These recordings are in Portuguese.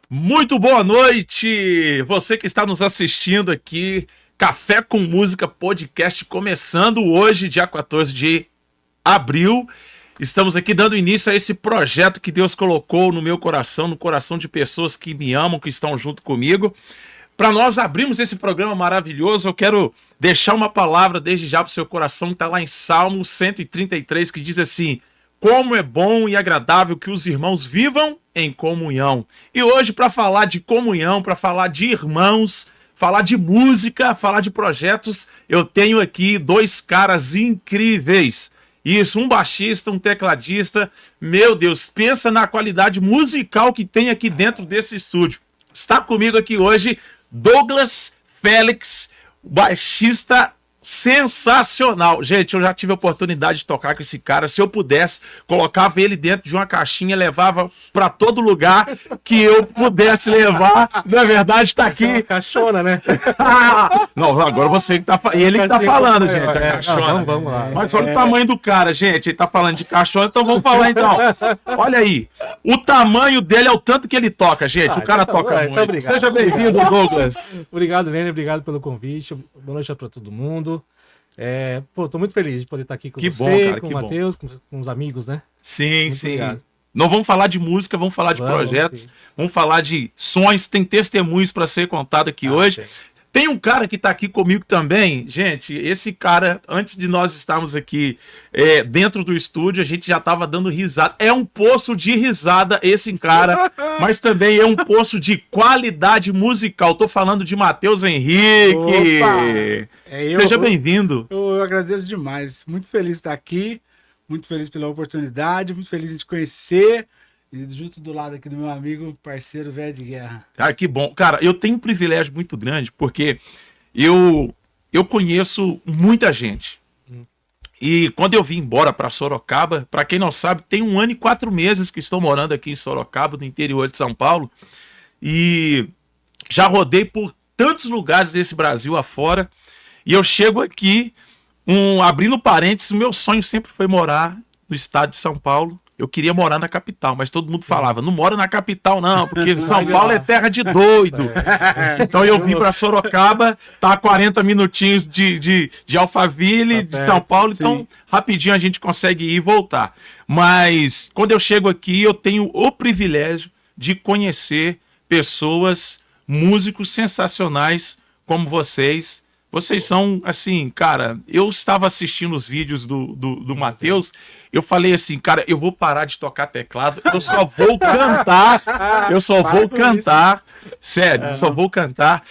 Muito boa noite, você que está nos assistindo aqui, Café com Música Podcast, começando hoje, dia 14 de abril. Estamos aqui dando início a esse projeto que Deus colocou no meu coração, no coração de pessoas que me amam, que estão junto comigo. Para nós abrirmos esse programa maravilhoso, eu quero deixar uma palavra desde já para o seu coração, que está lá em Salmo 133, que diz assim: como é bom e agradável que os irmãos vivam em comunhão. E hoje, para falar de comunhão, para falar de irmãos, falar de música, falar de projetos, eu tenho aqui dois caras incríveis. Isso, um baixista, um tecladista. Meu Deus, pensa na qualidade musical que tem aqui dentro desse estúdio. Está comigo aqui hoje Douglas Félix, baixista sensacional. Gente, eu já tive a oportunidade de tocar com esse cara. Se eu pudesse, colocava ele dentro de uma caixinha, levava para todo lugar que eu pudesse levar. Na verdade, tá aqui. É caixona, né? Não, agora você que tá falando. Ele que tá falando, gente. É caixona. Não, vamos lá. Mas olha o tamanho do cara, gente. Ele tá falando de caixona, então vamos falar então. Olha aí. O tamanho dele é o tanto que ele toca, gente. O cara toca muito. Obrigado. Seja bem-vindo, Douglas. Obrigado, Lênin. Obrigado pelo convite. Boa noite para todo mundo. Tô muito feliz de poder estar aqui com você, bom, cara, com o Matheus, com os amigos, né? Sim, muito sim. Obrigado. Não vamos falar de música, vamos falar de projetos, sim. Vamos falar de sonhos, tem testemunhos para ser contado aqui hoje. Sim. Tem um cara que está aqui comigo também, gente, esse cara, antes de nós estarmos aqui dentro do estúdio, a gente já estava dando risada. É um poço de risada esse cara, mas também é um poço de qualidade musical. Estou falando de Matheus Henrique. Seja bem-vindo. Eu agradeço demais, muito feliz de estar aqui, muito feliz pela oportunidade, muito feliz de te conhecer. E junto do lado aqui do meu amigo, parceiro velho de guerra. Ah, que bom. Cara, eu tenho um privilégio muito grande, porque eu conheço muita gente. E quando eu vim embora para Sorocaba, para quem não sabe, tem 1 ano e 4 meses que estou morando aqui em Sorocaba, no interior de São Paulo. E já rodei por tantos lugares desse Brasil afora. E eu chego aqui, abrindo parênteses, o meu sonho sempre foi morar no estado de São Paulo. Eu queria morar na capital, mas todo mundo falava, não mora na capital não, porque São Paulo é terra de doido. Então eu vim para Sorocaba, tá a 40 minutinhos de Alphaville, de São Paulo, sim. Então rapidinho a gente consegue ir e voltar. Mas quando eu chego aqui, eu tenho o privilégio de conhecer pessoas, músicos sensacionais como vocês. Vocês são, assim, cara, eu estava assistindo os vídeos do Matheus, eu falei assim, cara, eu vou parar de tocar teclado, eu só vou cantar, sério, só vou cantar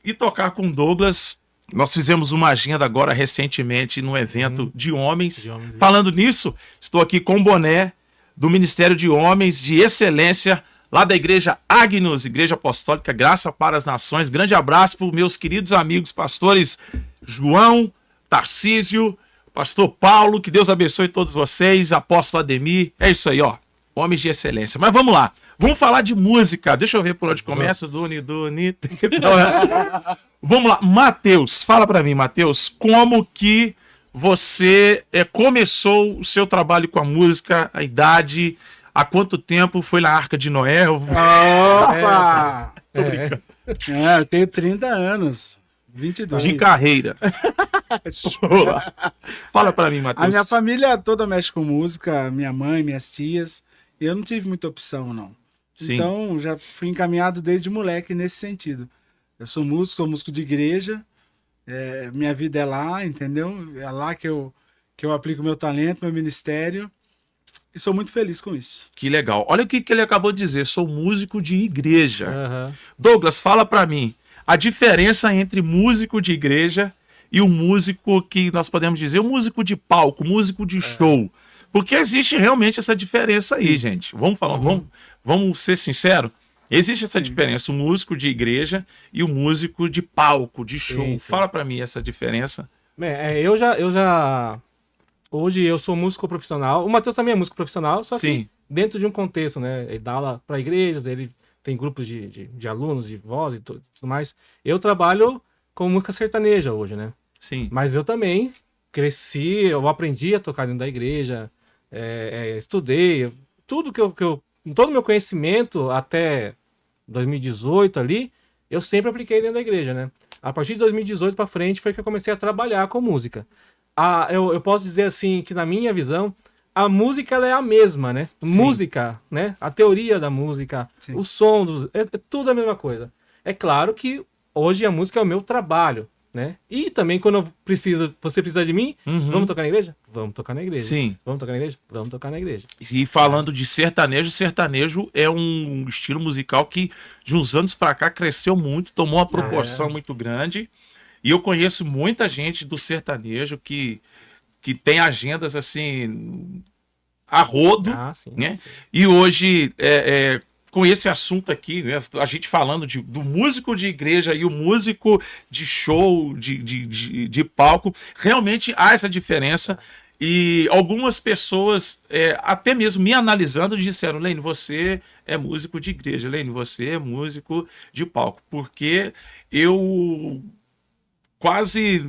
e tocar com o Douglas. Nós fizemos uma agenda agora recentemente num evento de homens. Falando nisso, estou aqui com o boné do Ministério de Homens de Excelência, lá da Igreja Agnus, Igreja Apostólica Graça para as Nações. Grande abraço para os meus queridos amigos pastores João, Tarcísio, pastor Paulo, que Deus abençoe todos vocês, apóstolo Ademir. É isso aí, ó, homens de excelência. Mas vamos lá, vamos falar de música. Deixa eu ver por onde começa. Vamos lá, Matheus, fala para mim, Matheus, como que você começou o seu trabalho com a música, a idade... Há quanto tempo foi na Arca de Noé? Opa! Tô brincando. Eu tenho 30 anos. 22. De carreira. Fala pra mim, Matheus. A minha família toda mexe com música, minha mãe, minhas tias. E eu não tive muita opção, não. Sim. Então, já fui encaminhado desde moleque nesse sentido. Eu sou músico de igreja. Minha vida é lá, entendeu? É lá que eu aplico meu talento, meu ministério. E sou muito feliz com isso. Que legal. Olha o que ele acabou de dizer. Sou músico de igreja. Aham. Douglas, fala pra mim a diferença entre músico de igreja e o músico que nós podemos dizer, o músico de palco, músico de show. Porque existe realmente essa diferença aí, gente. Vamos falar, vamos ser sinceros. Existe essa diferença, o músico de igreja e o músico de palco, de show. Sim. Fala pra mim essa diferença. Eu já. Hoje eu sou músico profissional. O Matheus também é músico profissional, só Sim. que dentro de um contexto, né? Ele dá aula para igrejas, ele tem grupos de alunos, de voz e tudo mais. Eu trabalho com música sertaneja hoje, né? Sim. Mas eu também cresci, eu aprendi a tocar dentro da igreja, estudei, tudo todo o meu conhecimento até 2018 ali, eu sempre apliquei dentro da igreja, né? A partir de 2018 para frente foi que eu comecei a trabalhar com música. Eu posso dizer assim que na minha visão, a música ela é a mesma, né? Sim. Música, né? A teoria da música, Sim. o som, é tudo a mesma coisa. É claro que hoje a música é o meu trabalho, né? E também quando você precisa de mim, vamos tocar na igreja? Vamos tocar na igreja. Sim. Vamos tocar na igreja? Vamos tocar na igreja. E falando de sertanejo, sertanejo é um estilo musical que de uns anos pra cá cresceu muito, tomou uma proporção muito grande. E eu conheço muita gente do sertanejo que tem agendas assim a rodo, Sim. né? E hoje, com esse assunto aqui, né, a gente falando do músico de igreja e o músico de show, de palco, realmente há essa diferença. E algumas pessoas, até mesmo me analisando, disseram: Lene, você é músico de igreja, Lene, você é músico de palco. Porque eu quase...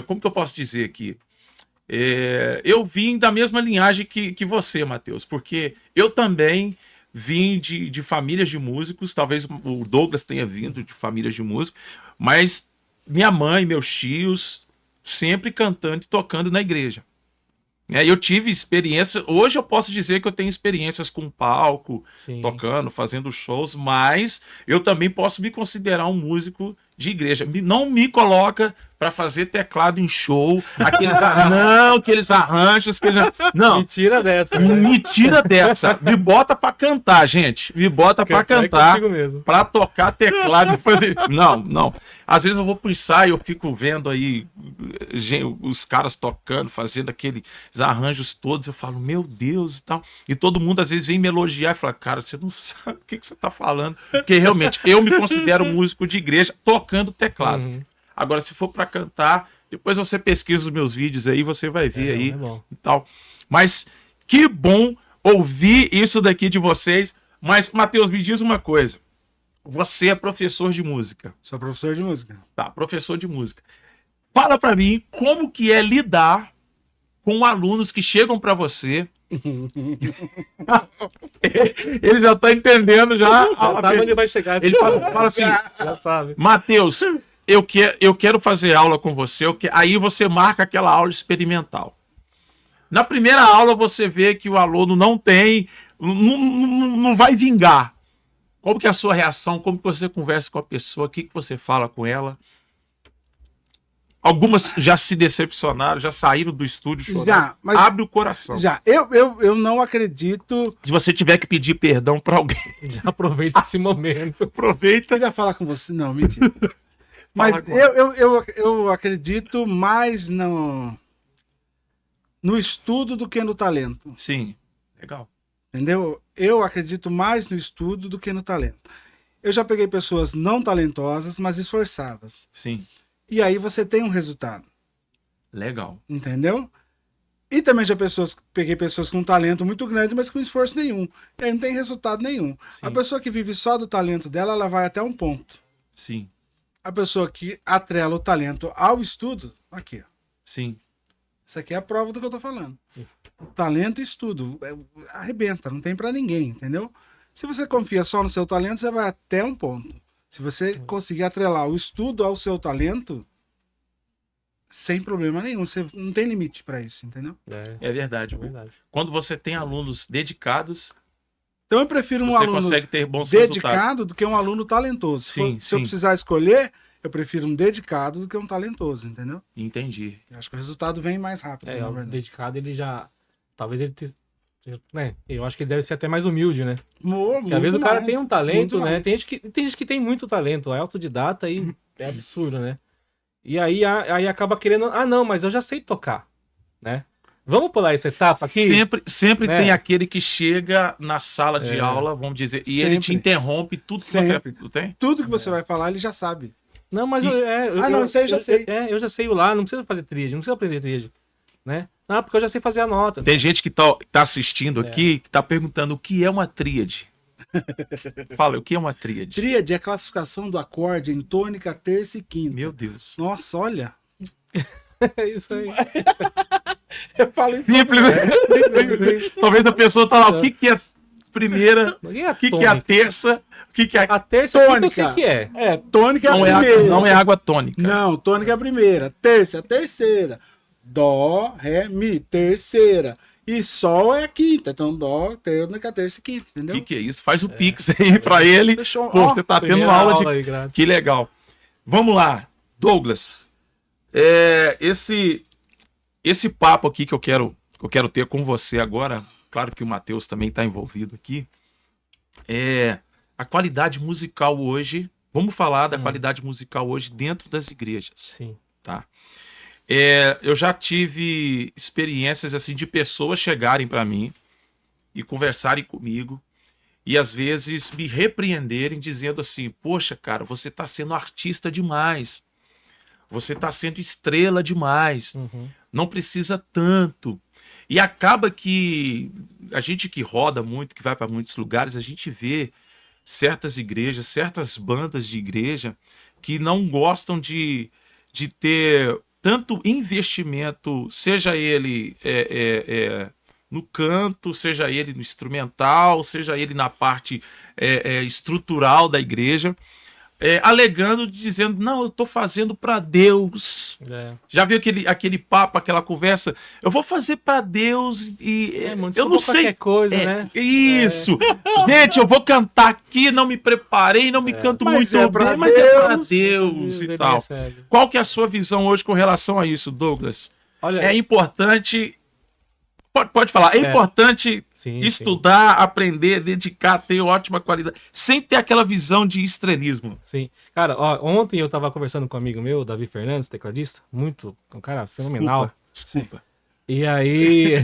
como que eu posso dizer aqui? Eu vim da mesma linhagem que você, Matheus, porque eu também vim de famílias de músicos, talvez o Douglas tenha vindo de famílias de músicos, mas minha mãe, meus tios, sempre cantando e tocando na igreja. Eu tive experiência, hoje eu posso dizer que eu tenho experiências com palco, Sim. tocando, fazendo shows, mas eu também posso me considerar um músico de igreja. Não me coloca para fazer teclado em show, aqueles arranjos. Não, Me tira dessa. Né? me tira dessa. Me bota para cantar, gente. Me bota para cantar, para tocar teclado e fazer. Não. Às vezes eu vou pro ensaio, eu fico vendo aí os caras tocando, fazendo aqueles arranjos todos. Eu falo, meu Deus e tal. E todo mundo às vezes vem me elogiar e fala, cara, você não sabe o que você tá falando. Porque realmente eu me considero músico de igreja tocando teclado. Agora, se for para cantar, depois você pesquisa os meus vídeos aí, você vai ver aí e tal. Mas que bom ouvir isso daqui de vocês. Mas, Matheus, me diz uma coisa. Você é professor de música. Sou professor de música. Tá, professor de música. Fala para mim como que é lidar com alunos que chegam para você. Ele já tá entendendo já. Sabe onde vai chegar. Ele fala assim, já sabe. Matheus, eu quero fazer aula com você. Aí você marca aquela aula experimental. Na primeira aula você vê que o aluno não vai vingar. Como que é a sua reação? Como que você conversa com a pessoa? O que você fala com ela? Algumas já se decepcionaram, já saíram do estúdio chorando. Já, mas abre o coração. Já, eu não acredito. Se você tiver que pedir perdão para alguém, já aproveita esse momento. Aproveita. Eu queria falar com você. Não, mentira. Mas eu acredito mais no estudo do que no talento. Sim, legal. Entendeu? Eu acredito mais no estudo do que no talento. Eu já peguei pessoas não talentosas, mas esforçadas. Sim. E aí você tem um resultado. Legal. Entendeu? E também já peguei pessoas com talento muito grande, mas com esforço nenhum. E aí não tem resultado nenhum. Sim. A pessoa que vive só do talento dela, ela vai até um ponto. Sim. A pessoa que atrela o talento ao estudo, aqui, ó. Sim. Isso aqui é a prova do que eu tô falando. Talento e estudo. Arrebenta, não tem pra ninguém, entendeu? Se você confia só no seu talento, você vai até um ponto. Se você conseguir atrelar o estudo ao seu talento, sem problema nenhum. Você não tem limite para isso, entendeu? É verdade. Quando você tem alunos dedicados, então eu prefiro um você aluno consegue ter bons dedicado resultados. do que um aluno talentoso. Sim, Se eu precisar escolher, eu prefiro um dedicado do que um talentoso, entendeu? Entendi. Eu acho que o resultado vem mais rápido, na O verdade. dedicado, ele já... Talvez ele... Né? Eu acho que ele deve ser até mais humilde, né? Porque às vezes o cara tem um talento, né? Tem gente que tem muito talento, é autodidata e é absurdo, né? E aí acaba querendo... Ah, não, mas eu já sei tocar, né? Vamos pular essa etapa aqui? Sempre né? tem aquele que chega na sala de aula, vamos dizer, e ele te Sempre. interrompe tudo que Sempre. você tem. Tudo que você vai falar, ele já sabe. Não, mas isso aí eu já sei. Eu já sei o lá, não precisa fazer tríade, não precisa aprender tríade, né? Não, porque eu já sei fazer a nota. Tem gente que tá assistindo aqui que tá perguntando o que é uma tríade. Fala, o que é uma tríade? Tríade é a classificação do acorde em tônica, terça e quinta. Meu Deus. Nossa, olha. É isso aí. Eu falo isso. Simples, né? Talvez a pessoa tá lá, o que que é primeira, o que que é a terça, o que que é A terça eu sei que é. É, tônica é a não primeira. não é água tônica. Não, tônica é a primeira. Terça é a terceira. Dó, ré, mi, terceira. E sol é a quinta. Então, dó, tônica, terça e quinta, O entendeu? que é isso? Faz o pix aí pra ele. Fechou. Pô, Ó, você tá tendo primeira aula de... aula aí, grátis. Que legal. Vamos lá, Douglas. Esse papo aqui que eu quero ter com você agora, claro que o Matheus também está envolvido aqui, é a qualidade musical hoje. Vamos falar da qualidade musical hoje dentro das igrejas, Sim. tá? Eu já tive experiências assim de pessoas chegarem para mim e conversarem comigo e às vezes me repreenderem dizendo assim: poxa, cara, você está sendo artista demais, você está sendo estrela demais, não precisa tanto. E acaba que a gente que roda muito, que vai para muitos lugares, a gente vê certas igrejas, certas bandas de igreja que não gostam de ter tanto investimento, seja ele no canto, seja ele no instrumental, seja ele na parte estrutural da igreja, alegando, dizendo, não, eu estou fazendo para Deus. Já viu aquele papo, aquela conversa? Eu vou fazer para Deus e eu não sei. Coisa, né? Isso! Gente, eu vou cantar aqui, não me preparei, não me canto Mas muito é pra bem, mas é para Deus. Deus e tal. Qual que é a sua visão hoje com relação a isso, Douglas? Olha, É importante... Pode falar. É importante estudar, aprender, dedicar, ter ótima qualidade, sem ter aquela visão de estrelismo. Sim. Cara, ó, ontem eu tava conversando com um amigo meu, Davi Fernandes, tecladista, um cara fenomenal. Desculpa. E aí...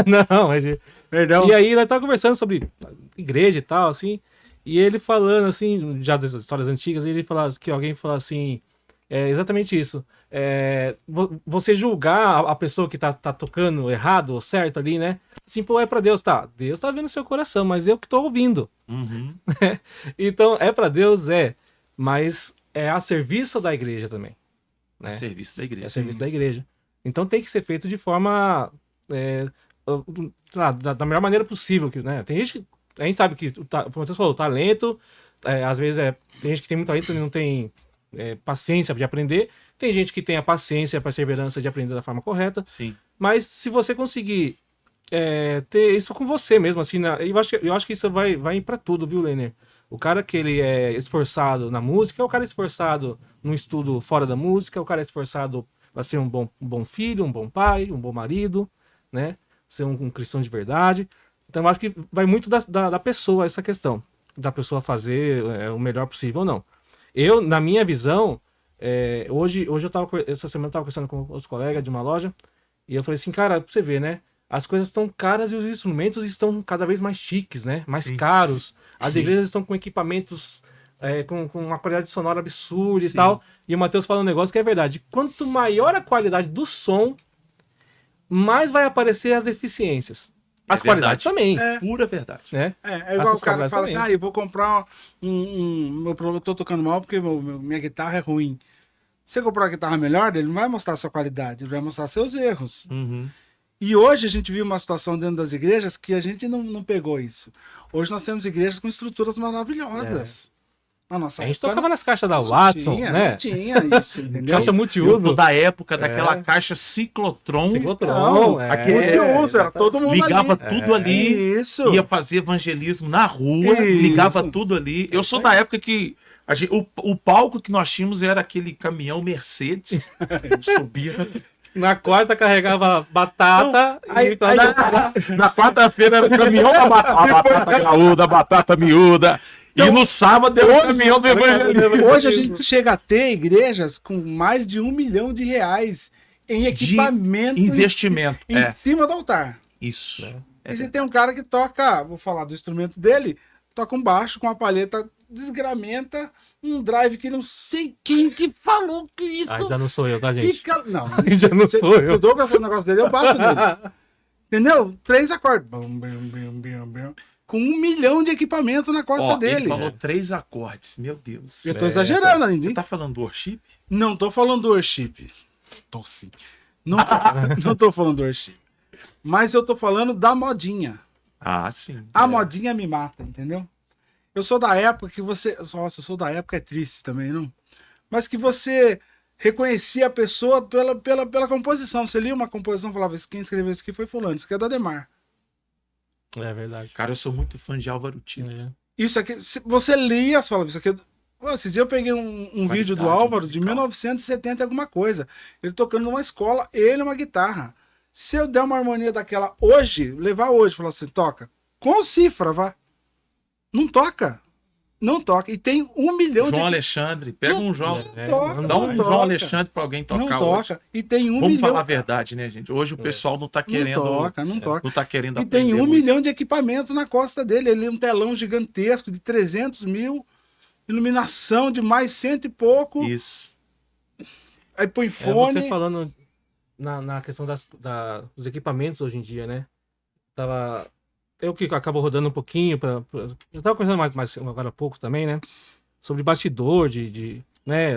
Não, mas... Perdão. E aí nós tava conversando sobre igreja e tal, assim, e ele falando, assim, já das histórias antigas, ele falava que alguém falou assim, exatamente isso, você julgar a pessoa que tá tocando errado ou certo ali, né? Assim, pô, é pra Deus, tá? Deus tá vendo seu coração, mas eu que tô ouvindo. Então, é pra Deus, mas é a serviço da igreja também. Né? É serviço da igreja. É serviço da igreja. Então tem que ser feito de forma... da melhor maneira possível, né? Tem gente que... A gente sabe que, como você falou, o talento, às vezes tem gente que tem muito talento e não tem paciência de aprender. Tem gente que tem a paciência, a perseverança de aprender da forma correta. Sim. Mas se você conseguir ter isso com você mesmo, assim, eu acho que isso vai para tudo, viu, Lenner? O cara que ele é esforçado na música é o cara esforçado no estudo fora da música, é o cara esforçado para ser um bom filho, um bom pai, um bom marido, né? Ser um cristão de verdade. Então eu acho que vai muito da pessoa essa questão, da pessoa fazer o melhor possível ou não. Eu, na minha visão, hoje essa semana eu estava conversando com os colegas de uma loja, e eu falei assim, cara, pra você ver, né? As coisas estão caras e os instrumentos estão cada vez mais chiques, né? Mais caros. As igrejas estão com equipamentos com uma qualidade sonora absurda e tal. E o Matheus fala um negócio que é verdade. Quanto maior a qualidade do som, mais vai aparecer as deficiências. As qualidades também. Pura verdade. Né? É igual o cara que fala assim, eu vou comprar eu tô tocando mal porque minha guitarra é ruim. Você comprar uma guitarra melhor, ele não vai mostrar a sua qualidade, ele vai mostrar seus erros. E hoje a gente viu uma situação dentro das igrejas que a gente não pegou isso. Hoje nós temos igrejas com estruturas maravilhosas. Na nossa a gente tocava nas caixas da Watson, né? Não tinha isso, entendeu? Caixa multiuso. Da época daquela caixa ciclotron. Aquele multiuso, era todo mundo ligava ali. Tudo ali. Isso. Ia fazer evangelismo na rua, ligava tudo ali. Eu sou da época que O palco que nós tínhamos era aquele caminhão Mercedes. Subia. Na quarta carregava batata. Na quarta-feira era o caminhão da batata gaúda, batata miúda. E no sábado era o caminhão do evangelho. Hoje a gente chega a ter igrejas com mais de R$1 milhão em equipamento. Investimento. Em cima do altar. Isso. E você tem um cara que toca, vou falar do instrumento dele, toca um baixo com uma palheta desgramenta, um drive que não sei quem que falou que isso... Ainda não sou eu, tá, gente? Não, Ainda não sou eu. O Douglas o negócio dele, eu bato nele. Entendeu? 3 acordes. Com 1 milhão de equipamento na costa dele. Ele falou 3 acordes, meu Deus. Eu tô exagerando ainda. Você tá falando do worship? Não tô falando do worship. Tô sim. Não tô falando do worship. Mas eu tô falando da modinha. Ah, sim. A modinha me mata, entendeu? Eu sou da época que você... Nossa, eu sou da época, é triste também, não? Mas que você reconhecia a pessoa pela composição. Você lia uma composição e falava, quem escreveu isso aqui foi fulano, isso aqui é do Ademar. É verdade. Cara, eu sou muito fã de Álvaro Tito. Isso aqui, você lia, você falava, isso aqui é... Esses dias eu peguei um vídeo do Álvaro musical. De 1970 alguma coisa. Ele tocando numa escola, ele uma guitarra. Se eu der uma harmonia daquela hoje, levar hoje, falar assim, toca. Com cifra, vá. Não toca. Não toca. E tem 1 milhão João Alexandre. Pega um João. Dá um João Alexandre pra alguém tocar. Não toca. Hoje. E tem 1 milhão. Vamos falar a verdade, né, gente? Hoje o pessoal não tá querendo. Não toca. Não tá querendo e tem 1 milhão de equipamento na costa dele. Ele é um telão gigantesco de 300 mil. Iluminação de mais 100 e pouco. Isso. Aí põe fone. Você falando na questão dos equipamentos hoje em dia, né? Eu que acabo rodando um pouquinho. Eu tava conversando mais agora há pouco também, né? Sobre bastidor, né?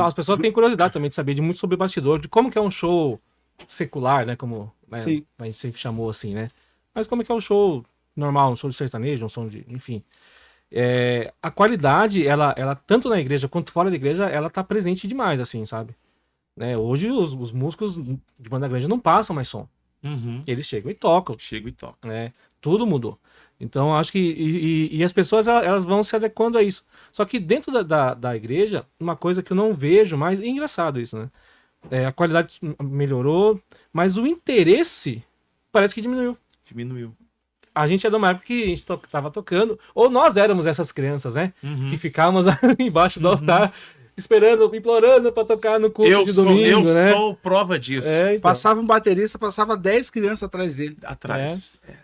As pessoas têm curiosidade também de saber muito sobre bastidor, de como que é um show secular, né? Como a gente sempre chamou assim, né? Mas como é que é um show normal, um show de sertanejo, um som de... Enfim. A qualidade, ela tanto na igreja quanto fora da igreja, ela tá presente demais, assim, sabe? Né? Hoje os músicos de banda grande não passam mais som. Uhum. Eles chegam e tocam. Né? Tudo mudou. Então, acho que... E as pessoas, elas vão se adequando a isso. Só que dentro da igreja, uma coisa que eu não vejo mais... É engraçado isso, né? A qualidade melhorou, mas o interesse parece que diminuiu. A gente é de uma época que a gente tava tocando, ou nós éramos essas crianças, né? Que ficávamos embaixo do altar, esperando, implorando pra tocar no culto de domingo, né? Eu sou prova disso. Então. Passava um baterista, passava 10 crianças atrás dele.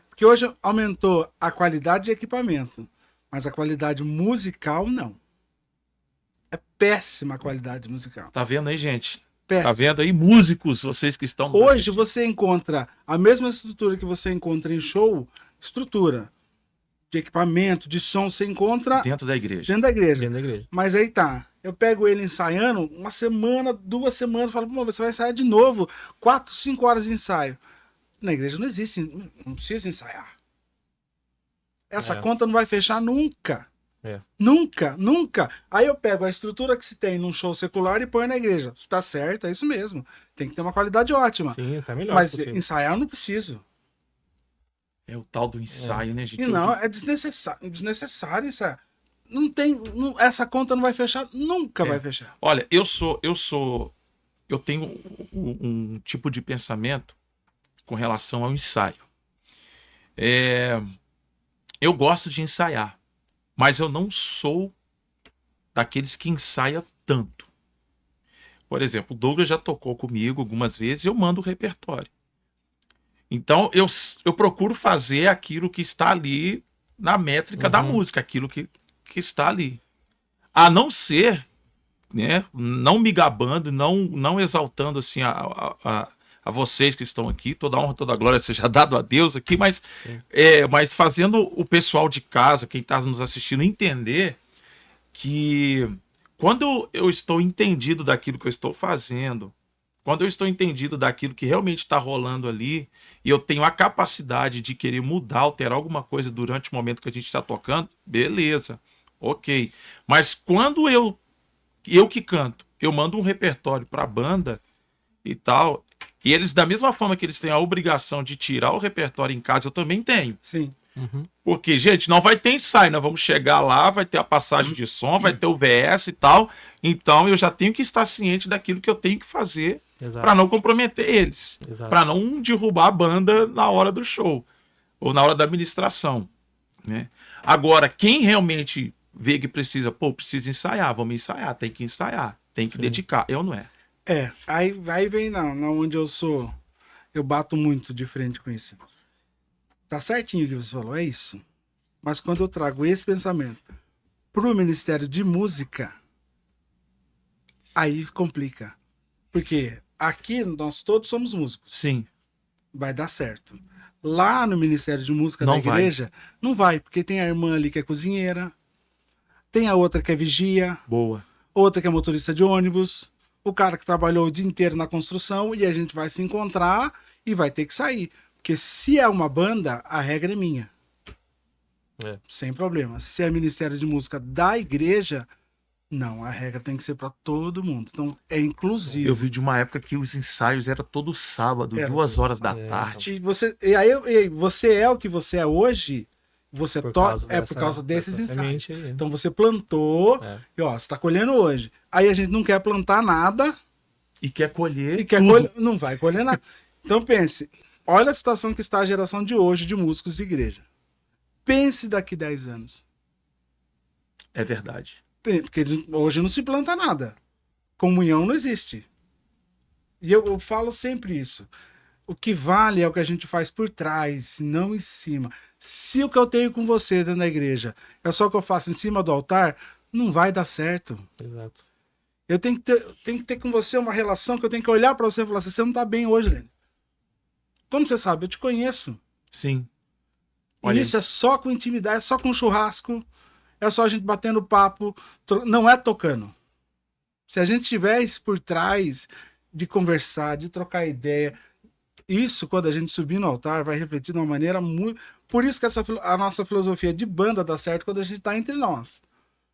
Porque hoje aumentou a qualidade de equipamento, mas a qualidade musical, não. É péssima a qualidade musical. Tá vendo aí, gente? Péssima. Tá vendo aí, músicos, vocês que estão... Hoje você encontra a mesma estrutura que você encontra em show, estrutura de equipamento, de som, você encontra... Dentro da igreja. Dentro da igreja. Mas aí tá, eu pego ele ensaiando, 1 semana, 2 semanas, falo, pô, você vai ensaiar de novo, 4, 5 horas de ensaio. Na igreja não existe, não precisa ensaiar. Essa conta não vai fechar nunca. Nunca. Aí eu pego a estrutura que se tem num show secular e põe na igreja. Tá certo, é isso mesmo. Tem que ter uma qualidade ótima. Sim, tá melhor. Mas ensaiar eu não preciso. É o tal do ensaio, né, gente? E não, é desnecessário ensaiar. Essa conta não vai fechar, nunca vai fechar. Olha, eu tenho um tipo de pensamento com relação ao ensaio. Eu gosto de ensaiar, mas eu não sou daqueles que ensaia tanto. Por exemplo, o Douglas já tocou comigo algumas vezes e eu mando o repertório. Então, eu procuro fazer aquilo que está ali na métrica da música, aquilo que está ali. A não ser, né, não me gabando, não exaltando assim, a vocês que estão aqui, toda a honra, toda a glória seja dado a Deus aqui, mas fazendo o pessoal de casa, quem está nos assistindo, entender que quando eu estou entendido daquilo que eu estou fazendo, quando eu estou entendido daquilo que realmente está rolando ali, e eu tenho a capacidade de querer mudar, alterar alguma coisa durante o momento que a gente está tocando, beleza, ok. Mas quando eu que canto, eu mando um repertório para a banda e tal, e eles, da mesma forma que eles têm a obrigação de tirar o repertório em casa, eu também tenho. Sim. Uhum. Porque, gente, não vai ter ensaio, nós vamos chegar lá, vai ter a passagem de som, vai ter o VS e tal. Então eu já tenho que estar ciente daquilo que eu tenho que fazer Exato. para não comprometer eles, Exato. para não derrubar a banda na hora do show ou na hora da administração, né? Agora, quem realmente vê que precisa, precisa ensaiar, vamos ensaiar, tem que ensaiar, tem que dedicar. Eu não é. Aí vem onde eu bato muito de frente com isso. Tá certinho o que você falou, é isso. Mas quando eu trago esse pensamento pro Ministério de Música, aí complica. Porque aqui nós todos somos músicos. Sim. Vai dar certo. Lá no Ministério de Música Não da igreja, não vai, porque tem a irmã ali que é cozinheira, tem a outra que é vigia, Boa. outra que é motorista de ônibus, o cara que trabalhou o dia inteiro na construção, e a gente vai se encontrar e vai ter que sair. Porque se é uma banda, a regra é minha. É. Sem problema. Se é Ministério de Música da igreja, não, a regra tem que ser para todo mundo. Então, é inclusivo. Eu vi de uma época que os ensaios eram todo sábado, Era 2 todo horas da sábado. tarde. E você é o que você é hoje, você Por toca causa por causa desses dessa ensaios. semente aí. Então você plantou, É. e ó, você tá colhendo hoje. Aí a gente não quer plantar nada E quer colher e quer tudo. colher, não vai colher nada. Então pense, olha a situação que está a geração de hoje de músicos de igreja. Pense daqui 10 anos. É verdade. Porque hoje não se planta nada. Comunhão não existe. E eu falo sempre isso. O que vale é o que a gente faz por trás, não em cima. Se o que eu tenho com você dentro da igreja é só o que eu faço em cima do altar, não vai dar certo. Exato. Eu tenho que ter com você uma relação que eu tenho que olhar para você e falar assim, você não tá bem hoje, Lênin. Como você sabe? Eu te conheço. Sim. E Olha isso é só com intimidade, é só com churrasco, é só a gente batendo papo, não é tocando. Se a gente tiver isso por trás de conversar, de trocar ideia, isso quando a gente subir no altar vai refletir de uma maneira muito... Por isso que a nossa filosofia de banda dá certo quando a gente tá entre nós.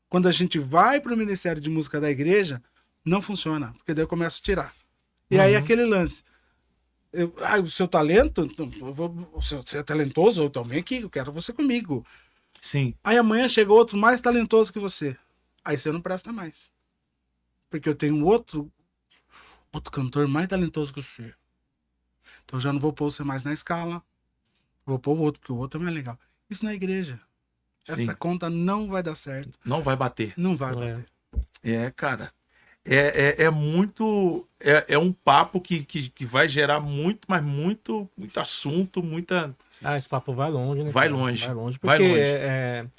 Quando a gente vai pro Ministério de Música da igreja, não funciona, porque daí eu começo a tirar. E aí aquele lance. O seu talento, você é talentoso, então vem aqui, eu quero você comigo. Sim. Aí amanhã chega outro mais talentoso que você. Aí você não presta mais. Porque eu tenho outro cantor mais talentoso que você. Então eu já não vou pôr você mais na escala. Vou pôr o outro, porque o outro é mais legal. Isso na igreja. Sim. Essa conta não vai dar certo. Não vai bater. Não vai Não é. bater. Cara. É muito. É um papo que vai gerar muito, mas muito assunto, muita. Esse papo vai longe, né? Vai cara? longe. Vai longe. Vai Porque longe.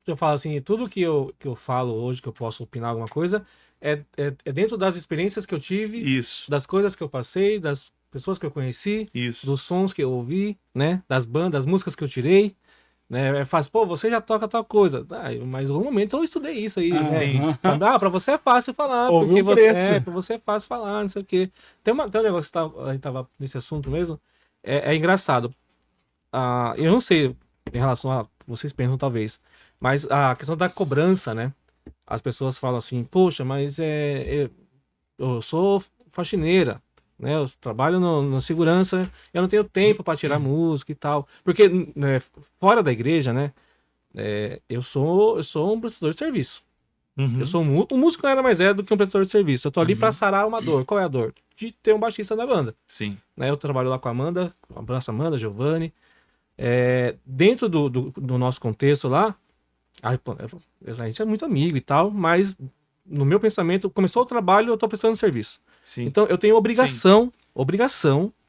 eu falo assim, tudo que eu falo hoje, que eu posso opinar alguma coisa, é dentro das experiências que eu tive, Isso. das coisas que eu passei, das pessoas que eu conheci, Isso. dos sons que eu ouvi, né? Das bandas, das músicas que eu tirei. Né? Faz, você já toca tal coisa. Mas no momento eu estudei isso aí. Né? Pra você é fácil falar. Ouviu Porque o preço. pra você é fácil falar, não sei o quê. Tem um negócio que a gente tava nesse assunto mesmo. É engraçado. Eu não sei em relação a. Vocês pensam talvez. Mas a questão da cobrança, né? As pessoas falam assim, poxa, mas eu sou faxineira. Né, eu trabalho na segurança, eu não tenho tempo para tirar música e tal. Porque fora da igreja, né? Eu sou um prestador de serviço. Uhum. Eu sou um músico nada mais do que um prestador de serviço. Eu tô ali para sarar uma dor. Qual é a dor? De ter um baixista na banda. Sim. Né, eu trabalho lá com a Amanda, um abraço Amanda, Giovanni. Dentro do nosso contexto lá, a gente é muito amigo e tal, mas no meu pensamento, começou o trabalho, eu tô prestando serviço. Sim. Então eu tenho obrigação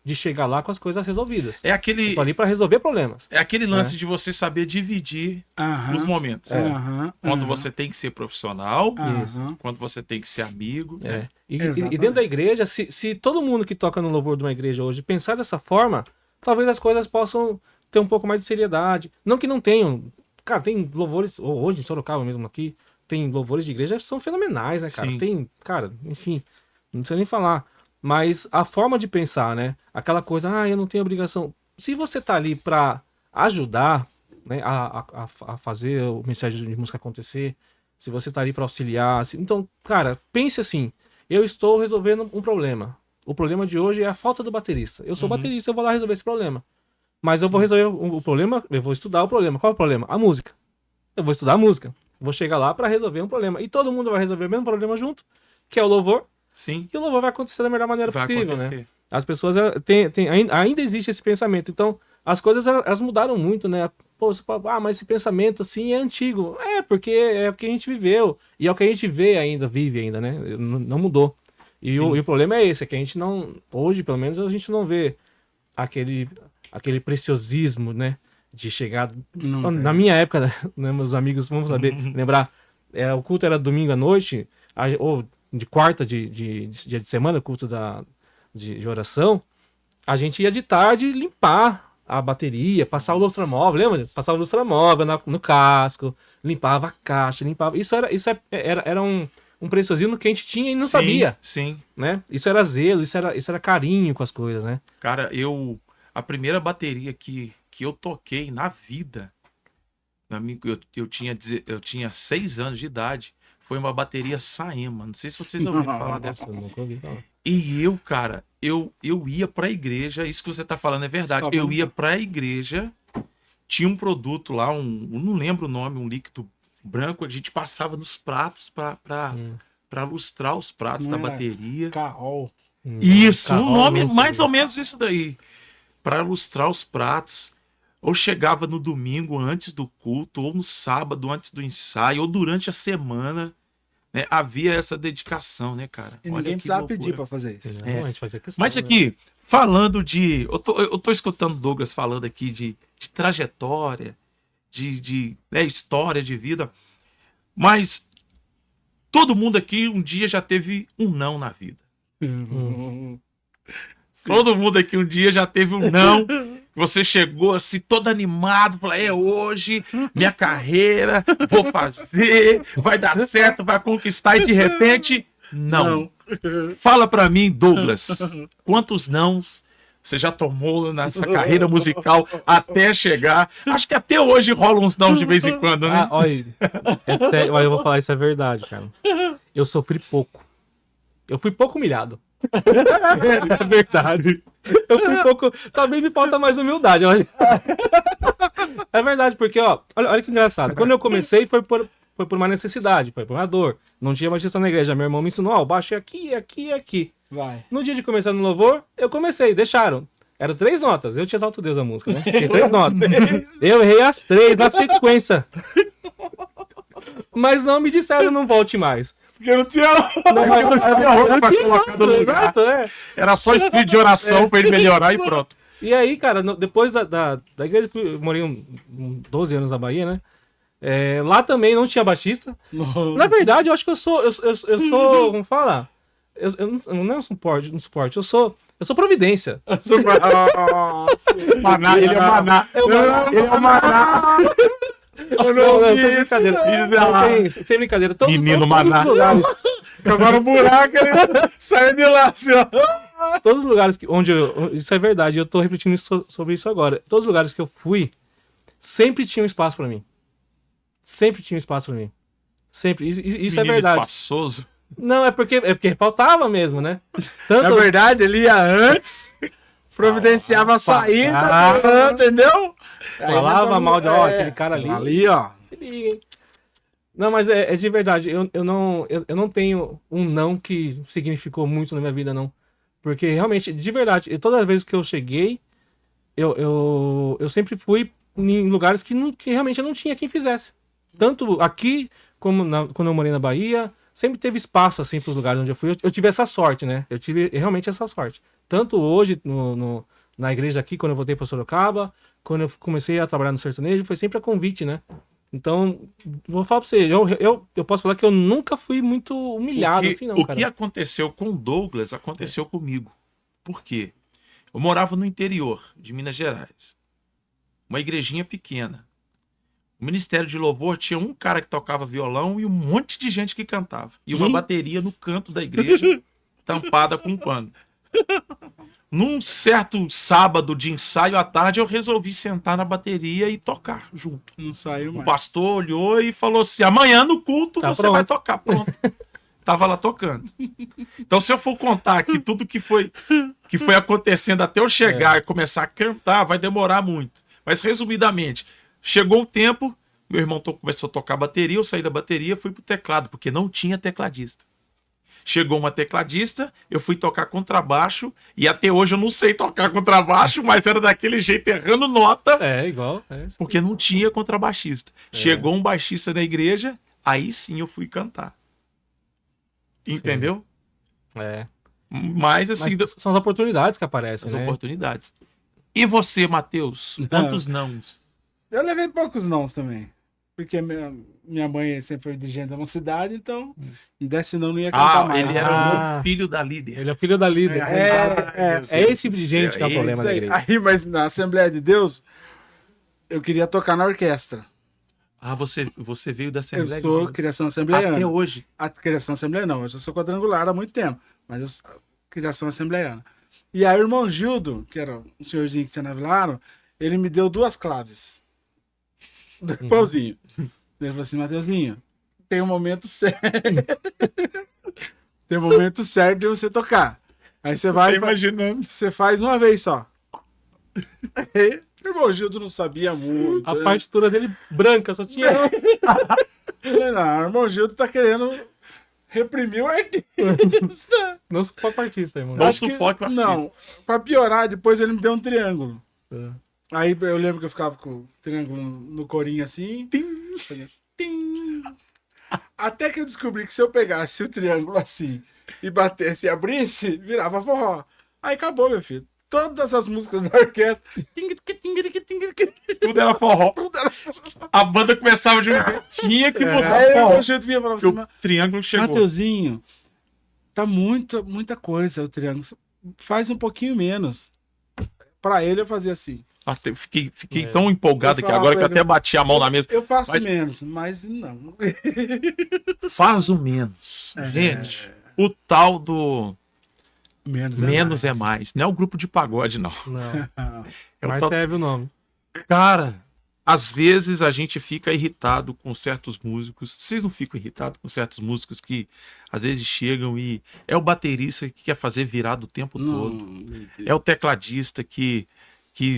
de chegar lá com as coisas resolvidas. É aquele. Eu tô ali para resolver problemas. É aquele lance de você saber dividir os momentos. Quando você tem que ser profissional, quando você tem que ser amigo. Né? E dentro da igreja, se todo mundo que toca no louvor de uma igreja hoje pensar dessa forma, talvez as coisas possam ter um pouco mais de seriedade. Não que não tenham. Cara, tem louvores, hoje em Sorocaba mesmo aqui, tem louvores de igreja que são fenomenais, né, cara? Sim. Tem, cara, enfim, não precisa nem falar. Mas a forma de pensar, né? Aquela coisa, eu não tenho obrigação. Se você tá ali pra ajudar, né, a fazer o Ministério de Música acontecer, se você tá ali pra auxiliar, então, cara, pense assim, eu estou resolvendo um problema. O problema de hoje é a falta do baterista. Eu sou baterista, eu vou lá resolver esse problema. Mas eu vou resolver o problema, eu vou estudar o problema. Qual é o problema? A música. Eu vou estudar a música. Vou chegar lá pra resolver um problema. E todo mundo vai resolver o mesmo problema junto, que é o louvor. Sim. E o louvor vai acontecer da melhor maneira Vai possível, acontecer. né? As pessoas ainda existe esse pensamento. Então, as coisas elas mudaram muito, né? Pô, você fala, mas esse pensamento assim é antigo. Porque é o que a gente viveu. E é o que a gente vive ainda, né? Não mudou. E o problema é esse, é que a gente não... Hoje, pelo menos, a gente não vê aquele preciosismo, né? De chegar... Na minha época, né, meus amigos, vamos saber, lembrar, o culto era domingo à noite, ou de quarta, de dia de semana, o culto de oração, a gente ia de tarde limpar a bateria, passar o lustramóvel, lembra? Passar o lustramóvel no casco, limpava a caixa, limpava... Isso era um preciosismo que a gente tinha e não sabia. Sim. Né? Isso era zelo, isso era carinho com as coisas, né? Cara, a primeira bateria que eu toquei na vida, eu tinha 6 anos de idade, foi uma bateria Saema. Não sei se vocês ouviram falar dessa. Eu nunca ouvi falar. E eu, cara, eu ia pra igreja, isso que você tá falando é verdade. Eu ia pra igreja, tinha um produto lá, eu não lembro o nome, um líquido branco, a gente passava nos pratos pra lustrar os pratos da bateria. Carol. Isso, um nome mais ou menos isso daí. Pra lustrar os pratos. Ou chegava no domingo antes do culto, ou no sábado antes do ensaio, ou durante a semana, né? Havia essa dedicação, né, cara? E ninguém precisava pedir pra fazer isso. A gente fazia questão, Mas aqui, falando de... Eu tô escutando o Douglas falando aqui de trajetória, de história de vida, mas todo mundo aqui um dia já teve um não na vida. Todo mundo aqui um dia já teve um não. Você chegou assim, todo animado, falou, hoje, minha carreira, vou fazer, vai dar certo, vai conquistar, e de repente, não. Fala pra mim, Douglas, quantos nãos você já tomou nessa carreira musical até chegar? Acho que até hoje rola uns não de vez em quando, né? Olha, eu vou falar, isso é verdade, cara. Eu sofri pouco. Eu fui pouco humilhado. É verdade. Eu fui pouco... Também me falta mais humildade. Olha. É verdade, porque, olha que engraçado. Quando eu comecei, foi por uma necessidade, foi por uma dor. Não tinha baixista na igreja. Meu irmão me ensinou, o baixo é aqui, aqui, aqui. Vai. No dia de começar no louvor, eu comecei, deixaram. Eram 3 notas. Eu te exalto Deus a música, né? 3 notas. Eu errei as 3 na sequência. Mas não me disseram não volte mais. Porque não tinha roupa pra colocar no lugar. Exato, Era só espírito de oração pra ele melhorar e pronto. E aí, cara, depois da igreja, eu morei 12 anos na Bahia, né? Lá também não tinha baixista. Na verdade, eu acho que eu sou, como fala? Eu não é um suporte, eu sou providência. Maná, ele é maná. Ele é maná. Sem brincadeira. Menino maná. Agora o buraco, ele saiu de lá, assim, ó. Todos os lugares onde isso é verdade, eu tô repetindo sobre isso agora. Todos os lugares que eu fui, sempre tinha um espaço pra mim. Sempre tinha um espaço pra mim. Sempre. Isso é verdade. Espaçoso. Não, é porque faltava mesmo, né? Na verdade, ele ia antes, providenciava a saída, entendeu? Falava mal de, aquele cara ali. Ali, ó. Se liga, hein? Não, mas é de verdade. Eu não tenho um não que significou muito na minha vida, não. Porque realmente, de verdade, todas as vezes que eu cheguei, eu sempre fui em lugares que realmente eu não tinha quem fizesse. Tanto aqui, como quando eu morei na Bahia, sempre teve espaço, assim, para os lugares onde eu fui. Eu tive essa sorte, né? Eu tive realmente essa sorte. Tanto hoje, na igreja aqui, quando eu voltei para Sorocaba, quando eu comecei a trabalhar no sertanejo, foi sempre a convite, né? Então, vou falar pra você, eu posso falar que eu nunca fui muito humilhado assim, não, cara. O que aconteceu com o Douglas, aconteceu comigo. Por quê? Eu morava no interior de Minas Gerais. Uma igrejinha pequena. O Ministério de Louvor tinha um cara que tocava violão e um monte de gente que cantava. E uma bateria no canto da igreja, tampada com um pano. Num certo sábado de ensaio à tarde, eu resolvi sentar na bateria e tocar junto. Não saiu mais. O pastor olhou e falou assim, amanhã no culto você vai tocar. Pronto. Tava lá tocando. Então, se eu for contar aqui tudo que que foi acontecendo até eu chegar e começar a cantar, vai demorar muito. Mas, resumidamente, chegou o tempo, meu irmão começou a tocar bateria, eu saí da bateria, fui pro teclado, porque não tinha tecladista. Chegou uma tecladista, eu fui tocar contrabaixo, e até hoje eu não sei tocar contrabaixo, mas era daquele jeito, errando nota, Igual. porque não tinha contrabaixista. Chegou um baixista na igreja, aí sim eu fui cantar. Entendeu? Mas assim, Mas são as oportunidades que aparecem, as né? oportunidades. E você, Matheus? Quantos nãos? Eu levei poucos nãos também. Porque minha mãe sempre foi dirigente da uma cidade, então, desse não ia cantar mais. Ele era o filho da líder. Ele é o filho da líder. É esse tipo de gente que é o problema da aí. igreja. Aí, mas na Assembleia de Deus, eu queria tocar na orquestra. Você veio da Assembleia Eu sou de criação assembleiana. Até hoje. A criação assembleiana não, eu já sou quadrangular há muito tempo, mas criação assembleiana. E aí o irmão Gildo, que era um senhorzinho que tinha na Vilaro, ele me deu 2 claves. Do pauzinho. Ele falou assim, Mateuzinho, tem um momento certo. Tem um momento certo de você tocar. Aí você vai. Imaginando. Você faz uma vez só. Aí, o irmão Gildo não sabia muito. A partitura dele branca, só tinha. Falei, não, o irmão Gildo tá querendo reprimir o artista. Não sufoca o artista, irmão. Não sufoca o artista. Não, pra piorar, depois ele me deu um triângulo. Aí eu lembro que eu ficava com o triângulo no corinho assim. Fazia tim. Até que eu descobri que se eu pegasse o triângulo assim e batesse e abrisse, virava forró. Aí acabou, meu filho. Todas as músicas da orquestra. Tudo era forró. Tudo era forró. A banda começava de um jeito, tinha que mudar. Aí forró. o jeito vinha e falava assim, O triângulo chegou. Mateuzinho, tá muita coisa o triângulo. Faz um pouquinho menos. Pra ele eu fazia assim. Fiquei tão empolgado Eu que agora falava que eu pra ele, até bati a mão na mesa. Eu faço Mas- menos, mas não. Faz o menos. Gente, o tal do menos é mais. Não é o grupo de pagode, não. Não. É o Mas tal- teve o nome. Cara, às vezes a gente fica irritado com certos músicos. Vocês não ficam irritados com certos músicos que às vezes chegam e é o baterista que quer fazer virado o tempo todo. É o tecladista que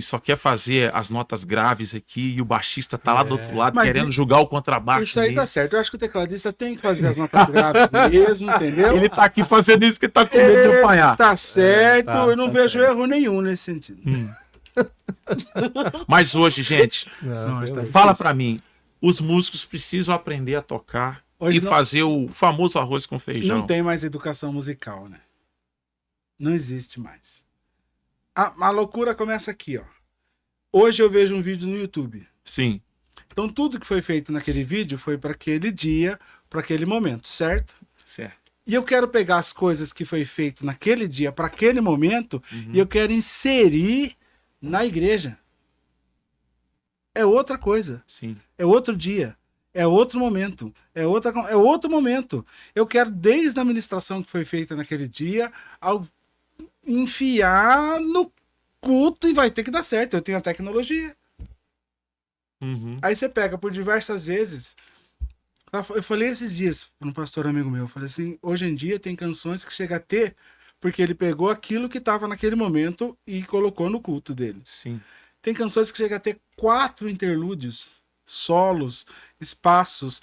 só quer fazer as notas graves aqui e o baixista tá lá do outro lado Mas querendo julgar o contrabaixo Isso aí dele. tá certo. Eu acho que o tecladista tem que fazer as notas graves mesmo, entendeu? Ele tá aqui fazendo isso que ele tá com medo de apanhar. Tá certo, eu não tá vejo certo. erro nenhum nesse sentido. Mas hoje, gente, Não, está fala pra mim, os músicos precisam aprender a tocar Hoje e não- fazer o famoso arroz com feijão. Não tem mais educação musical, né? Não existe mais. A loucura começa aqui, ó. Hoje eu vejo um vídeo no YouTube. Sim, Então tudo que foi feito naquele vídeo foi para aquele dia, para aquele momento, certo? certo. E eu quero pegar as coisas que foi feito naquele dia, para aquele momento, e eu quero inserir na igreja. É outra coisa. Sim. É outro dia. É outro momento. É outro momento. Eu quero, desde a ministração que foi feita naquele dia, enfiar no culto e vai ter que dar certo. Eu tenho a tecnologia. Uhum. Aí você pega por diversas vezes. Eu falei esses dias para um pastor amigo meu. Eu falei assim: hoje em dia tem canções que chega a ter, porque ele pegou aquilo que estava naquele momento e colocou no culto dele. Sim. Tem canções que chega a ter 4 interlúdios, solos, espaços.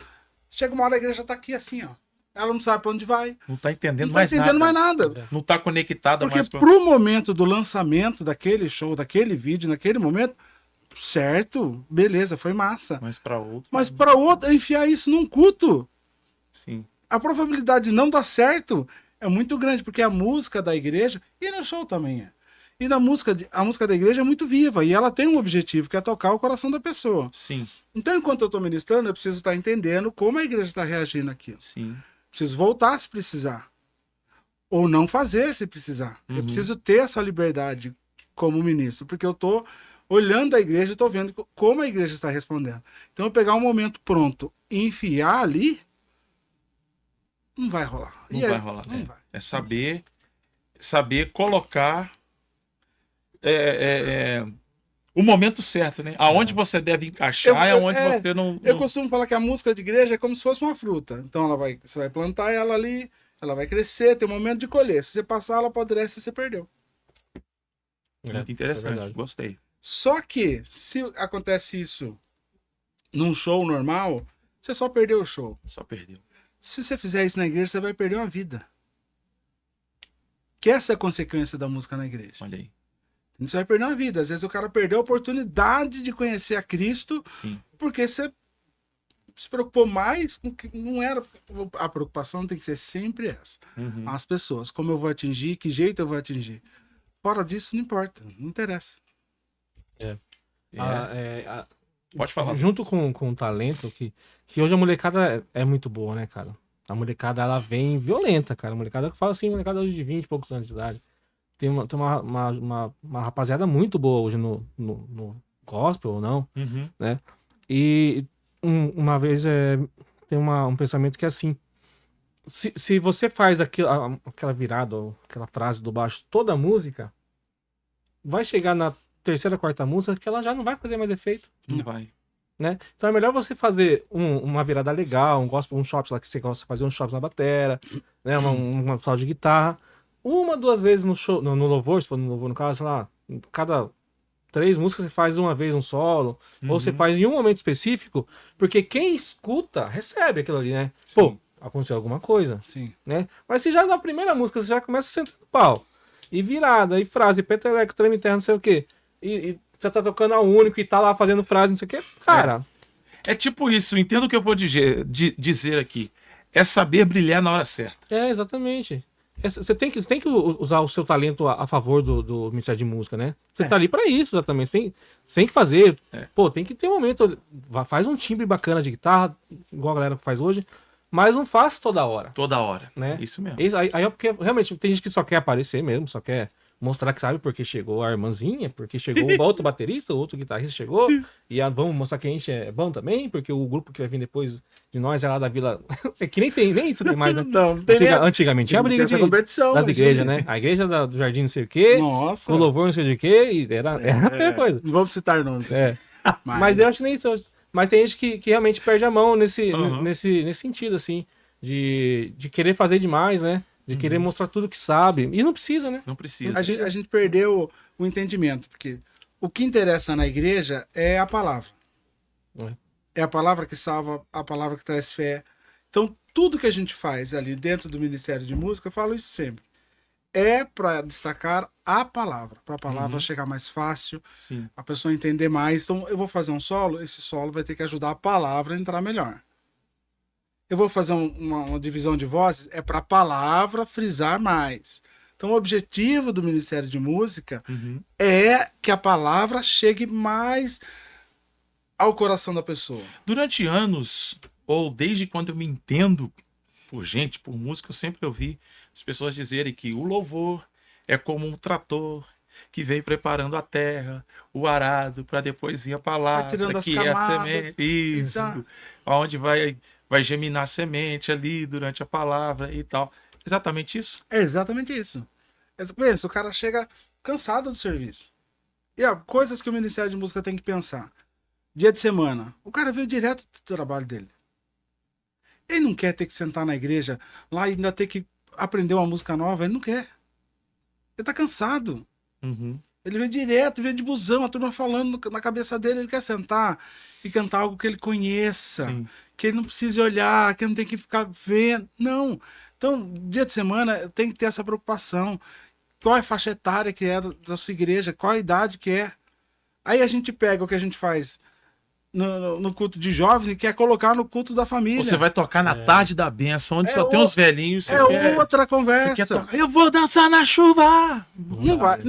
Chega uma hora a igreja tá aqui assim, ó. Ela não sabe para onde vai. Não tá entendendo, Não tá mais, entendendo nada. mais nada. Não tá conectada Porque mais com... pro momento do lançamento daquele show, daquele vídeo, naquele momento, certo, beleza, foi massa. Mas pra outro. Mas para outro, enfiar isso num culto, Sim. a probabilidade de não dar certo é muito grande, porque a música da igreja, e no show também é. E a música da igreja é muito viva, e ela tem um objetivo, que é tocar o coração da pessoa. Sim. Então, enquanto eu estou ministrando, eu preciso estar entendendo como a igreja está reagindo àquilo. Sim. Preciso voltar se precisar. Ou não fazer se precisar. Eu preciso ter essa liberdade como ministro, porque eu estou olhando a igreja e estou vendo como a igreja está respondendo. Então, eu pegar um momento pronto e enfiar ali, não vai rolar. Não vai rolar. Não vai. É saber colocar o momento certo, né? Aonde você deve encaixar e aonde você não... Eu costumo falar que a música de igreja é como se fosse uma fruta. Então você vai plantar ela ali, ela vai crescer, tem um momento de colher. Se você passar, ela apodrece e você perdeu. Muito é interessante, verdade. gostei. Só que, se acontece isso num show normal, você só perdeu o show. Só perdeu. Se você fizer isso na igreja, você vai perder uma vida. Que essa é a consequência da música na igreja. Olha aí. Você vai perder uma vida. Às vezes o cara perdeu a oportunidade de conhecer a Cristo Sim. porque você se preocupou mais com o que não era. A preocupação tem que ser sempre essa. Uhum. As pessoas, como eu vou atingir, que jeito eu vou atingir. Fora disso, não importa, não interessa. É. Pode falar. Junto com o talento, que hoje a molecada é muito boa, né, cara? A molecada, ela vem violenta, cara. A molecada que fala assim, molecada hoje de 20 e poucos anos de idade. Tem uma rapaziada muito boa hoje no gospel ou não, Uhum. né? E uma vez tem um pensamento que é assim, se você faz aquela virada, ou aquela frase do baixo, toda a música, vai chegar na terceira, quarta música que ela já não vai fazer mais efeito. Não vai. Né? Então é melhor você fazer uma virada legal, um gospel, um chops lá que você gosta de fazer um chops na batera, né? Uma solo de guitarra. Uma, duas vezes no show, no louvor, se for no louvor, no caso, sei lá, cada 3 músicas você faz uma vez um solo, ou você faz em um momento específico, porque quem escuta recebe aquilo ali, né? Sim. Pô, aconteceu alguma coisa, Sim. né? Mas se já na primeira música você já começa sentando pau, e virada, e frase, peteleco, treme terra, não sei o quê, e você tá tocando a único e tá lá fazendo frase, não sei o quê, cara... É tipo isso, entendo o que eu vou dizer aqui. É saber brilhar na hora certa. Exatamente. Você tem que usar o seu talento a favor do Ministério de Música, né? Você tá ali pra isso exatamente. Você tem que fazer. Pô, tem que ter um momento. Faz um timbre bacana de guitarra, igual a galera faz hoje, mas não faz toda hora. Toda hora. Né? Isso mesmo. Aí é porque realmente tem gente que só quer aparecer mesmo, só quer mostrar que sabe porque chegou a irmãzinha, porque chegou o outro baterista, o outro guitarrista chegou, e vamos mostrar que a gente é bom também, porque o grupo que vai vir depois de nós é lá da Vila... É que nem isso tem mais, né? Não tem Antigamente tinha briga essa competição, das imagina. igrejas, né? A igreja do Jardim não sei o quê, Nossa. o louvor não sei de quê, e era a coisa. Não vamos citar nomes. Mas eu acho que nem isso. Mas tem gente que realmente perde a mão nesse sentido, assim, de querer fazer demais, né? De querer mostrar tudo que sabe. E não precisa, né? Não precisa. A gente perdeu o entendimento, porque o que interessa na igreja é a palavra. É a palavra que salva, a palavra que traz fé. Então, tudo que a gente faz ali dentro do Ministério de Música, eu falo isso sempre, é para destacar a palavra, para a palavra chegar mais fácil, Sim. a pessoa entender mais. Então, eu vou fazer um solo, esse solo vai ter que ajudar a palavra a entrar melhor. Eu vou fazer uma divisão de vozes, é para a palavra frisar mais. Então, o objetivo do Ministério de Música é que a palavra chegue mais ao coração da pessoa. Durante anos, ou desde quando eu me entendo por gente, por música, eu sempre ouvi as pessoas dizerem que o louvor é como um trator que vem preparando a terra, o arado, para depois vir a palavra, tirando as que camadas, é a semente, isso, onde vai germinar a semente ali durante a palavra e tal. Exatamente isso? É exatamente isso. Pensa, o cara chega cansado do serviço. E coisas que o Ministério de Música tem que pensar. Dia de semana, o cara veio direto do trabalho dele. Ele não quer ter que sentar na igreja lá e ainda ter que aprender uma música nova. Ele não quer. Ele tá cansado. Ele veio direto, veio de busão, a turma falando na cabeça dele. Ele quer sentar e cantar algo que ele conheça. Sim. Que ele não precise olhar, que ele não tem que ficar vendo. Não. Então, dia de semana tem que ter essa preocupação. Qual é a faixa etária que é da sua igreja? Qual a idade que é? Aí a gente pega o que a gente faz no culto de jovens e quer colocar no culto da família. Você vai tocar na tarde da benção, onde só tem os velhinhos. Outra conversa. Eu vou dançar na chuva. Não vai.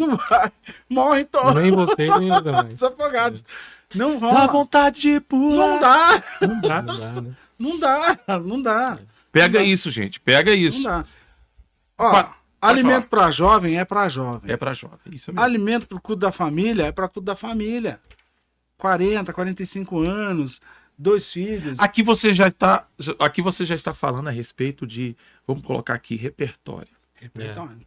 Morre todo. Nem você, nem eu também. Desafogados. Não Dá rola. vontade de pular. Não dá. Não dá, né? Não dá. Pega isso, gente. Pega isso. Não dá. Ó, alimento para jovem é para jovem. É para jovem. Isso mesmo. Alimento para o culto da família é para culto da família. 40, 45 anos, 2 filhos. Aqui você já está falando a respeito de, vamos colocar aqui, repertório. Repertório.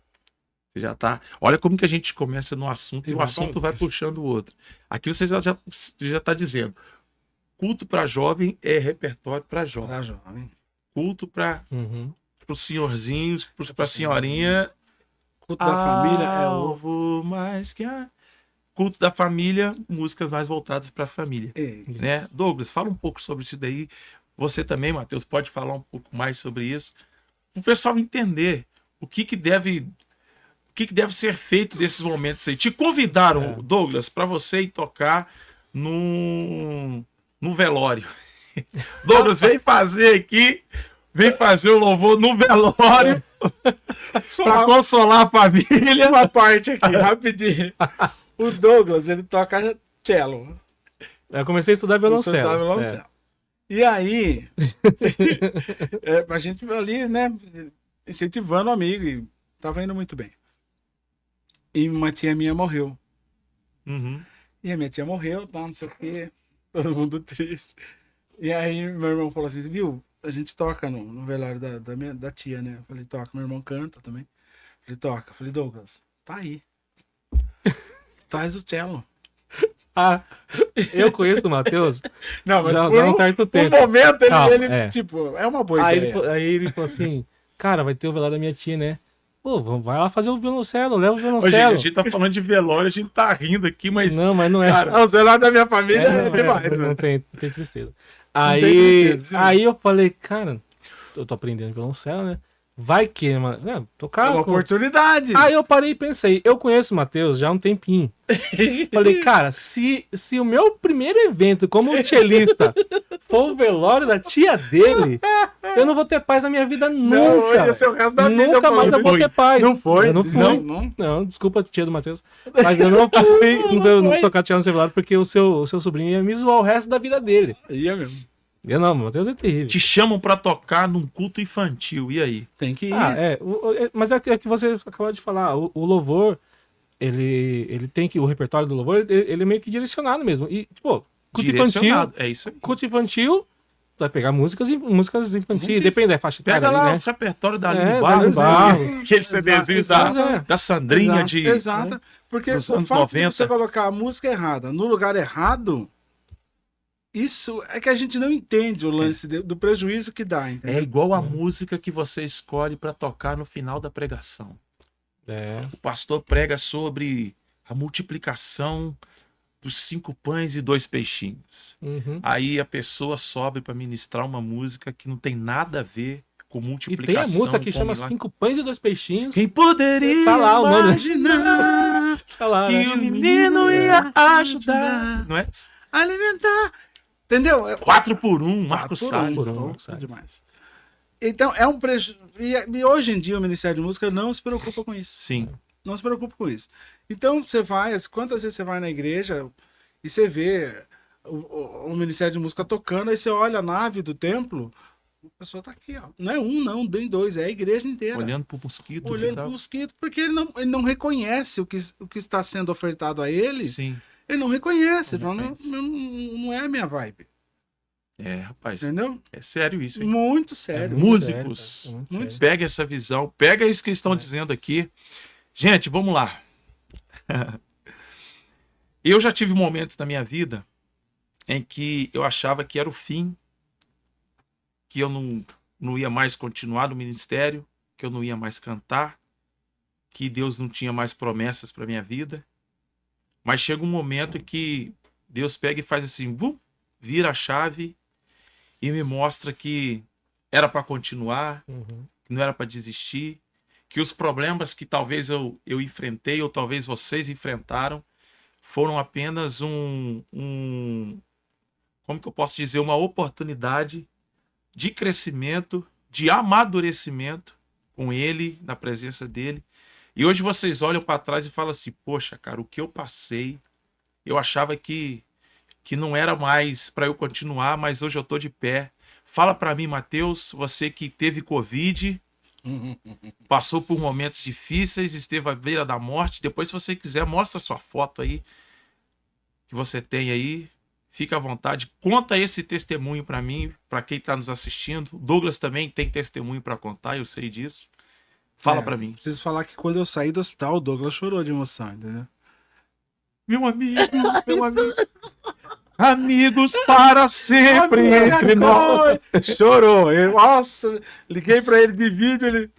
Você já tá. Olha como que a gente começa no assunto e o assunto vai puxando o outro. Aqui você já está dizendo, culto para jovem é repertório para jovem. Para jovem. Culto para os senhorzinhos, para a senhorinha. Culto da família é Alvo mais que a... Culto da família, músicas mais voltadas para a família. Né? Douglas, fala um pouco sobre isso daí. Você também, Matheus, pode falar um pouco mais sobre isso. Para o pessoal entender o que deve ser feito nesses momentos aí. Te convidaram, Douglas, para você ir tocar no velório. Douglas, vem fazer o louvor no velório para consolar a família. Uma parte aqui, rapidinho. O Douglas, ele toca cello. Eu comecei a estudar violoncelo. E aí, a gente ali, né, incentivando o amigo, e tava indo muito bem. E uma tia minha morreu. E a minha tia morreu, tá, não sei o quê, todo mundo triste. E aí meu irmão falou assim, viu, a gente toca no velório da tia, né? Eu falei, toca, meu irmão canta também. Ele toca. Eu falei, Douglas, tá aí. Traz o cello. Eu conheço o Matheus. Não, mas já por um certo tempo. Um momento ele tipo, é uma boa ideia. Aí ele falou assim, cara, vai ter o velório da minha tia, né? Pô, vai lá fazer o violoncelo, leva o violoncelo. Hoje, a gente tá falando de velório, a gente tá rindo aqui, mas... Não, mas não é. Cara, o velório da minha família é demais, não tem tristeza. Aí eu falei, cara, eu tô aprendendo violoncelo, né? Vai que, mano, tocar... É uma oportunidade. Aí eu parei e pensei, eu conheço o Matheus já há um tempinho. Falei, cara, se o meu primeiro evento como cellista for o velório da tia dele, eu não vou ter paz na minha vida nunca. Não, ia ser o resto da vida. Nunca mais eu vou ter paz. Não foi? Eu não fui. Não, desculpa, tia do Matheus. Mas eu não fui não tocar tia no seu velório porque o seu sobrinho ia me zoar o resto da vida dele. Ia mesmo. Eu não, o Matheus é terrível. Te chamam pra tocar num culto infantil, e aí? Tem que ir. Mas é que você acabou de falar, o louvor, ele tem que, o repertório do louvor, ele é meio que direcionado mesmo. E, tipo, culto infantil, é isso aí. Culto infantil, vai pegar músicas infantis, depende da faixa etária. Pega lá ali, os repertórios da Aline Aline Barros, Barros. aquele CDzinho da Sandrinha de... Exato. Porque o dos anos fato 90. de você colocar a música errada no lugar errado, isso é que a gente não entende o lance do prejuízo que dá, entendeu? É igual a música que você escolhe para tocar no final da pregação. O pastor prega sobre a multiplicação dos 5 pães e 2 peixinhos. Aí a pessoa sobe para ministrar uma música que não tem nada a ver com multiplicação. E tem a música que chama 5 pães e 2 peixinhos. Quem poderia tá lá, imaginar tá lá, que o menino ia ajudar, não é? Alimentar. Entendeu? 4 por 1, Marcos Salles. Demais. Então, é um prejuízo. E hoje em dia o Ministério de Música não se preocupa com isso. Sim. Não se preocupa com isso. Então, você vai, quantas vezes você vai na igreja e você vê o Ministério de Música tocando, aí você olha a nave do templo, a pessoa tá aqui, ó. Não é um, não, nem 2, é a igreja inteira. Olhando pro mosquito. Olhando pro mosquito, porque ele não reconhece o que está sendo ofertado a ele. Sim. Ele não reconhece. Não é a minha vibe. Rapaz. Entendeu? É sério isso, hein? Muito sério. Músicos, muito pega essa visão, pega isso que eles estão dizendo aqui. Gente, vamos lá. Eu já tive momentos na minha vida em que eu achava que era o fim, que eu não ia mais continuar no ministério, que eu não ia mais cantar, que Deus não tinha mais promessas para minha vida. Mas chega um momento que Deus pega e faz assim, vira a chave e me mostra que era para continuar, que não era para desistir, que os problemas que talvez eu enfrentei ou talvez vocês enfrentaram foram apenas como que eu posso dizer, uma oportunidade de crescimento, de amadurecimento com Ele, na presença dEle. E hoje vocês olham para trás e falam assim, poxa, cara, o que eu passei, eu achava que não era mais para eu continuar, mas hoje eu estou de pé. Fala para mim, Matheus, você que teve Covid, passou por momentos difíceis, esteve à beira da morte. Depois, se você quiser, mostra a sua foto aí, que você tem aí. Fica à vontade, conta esse testemunho para mim, para quem está nos assistindo. O Douglas também tem testemunho para contar, eu sei disso. Fala para mim. Preciso falar que quando eu saí do hospital, o Douglas chorou de emoção, entendeu? Meu amigo. Amigos para sempre entre nós. Chorou. Nossa, liguei para ele de vídeo, ele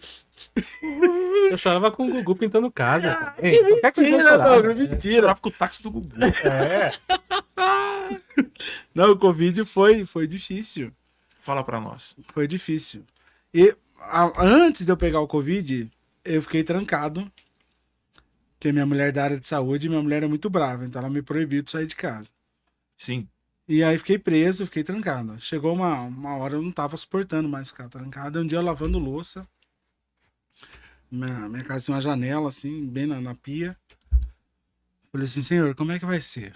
Eu chorava com o Gugu pintando casa. Que Qualquer coisa eu mentira, chorava. Douglas, mentira. Trava com o táxi do Gugu. É. Não, o Covid foi difícil. Fala pra nós. Foi difícil. E antes de eu pegar o Covid, eu fiquei trancado. Porque minha mulher é da área de saúde, minha mulher é muito brava, então ela me proibiu de sair de casa. Sim. E aí fiquei preso, fiquei trancado. Chegou uma hora eu não tava suportando mais ficar trancado. Um dia eu lavando louça. Minha casa tem uma janela, assim, bem na pia. Falei assim, Senhor, como é que vai ser?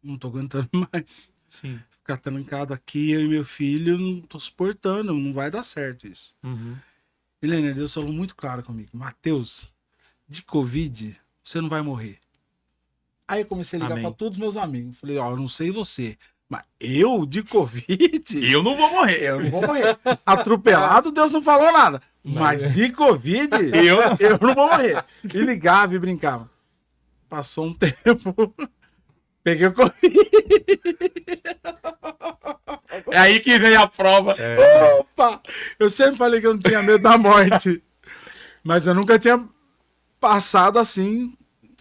Não tô aguentando mais. Sim. Ficar trancado aqui, eu e meu filho, não tô suportando, não vai dar certo isso. Uhum. Helena, Deus falou muito claro comigo. Mateus, de Covid, você não vai morrer. Aí eu comecei a ligar Amém. pra todos os meus amigos. Falei, ó, eu não sei você, mas eu, de Covid, Eu não vou morrer. eu não vou morrer. Atropelado, Deus não falou nada. Mas de Covid, eu não vou morrer. E ligava e brincava. Passou um tempo, peguei o Covid. É aí que vem a prova. Opa! Eu sempre falei que eu não tinha medo da morte. Mas eu nunca tinha passado assim.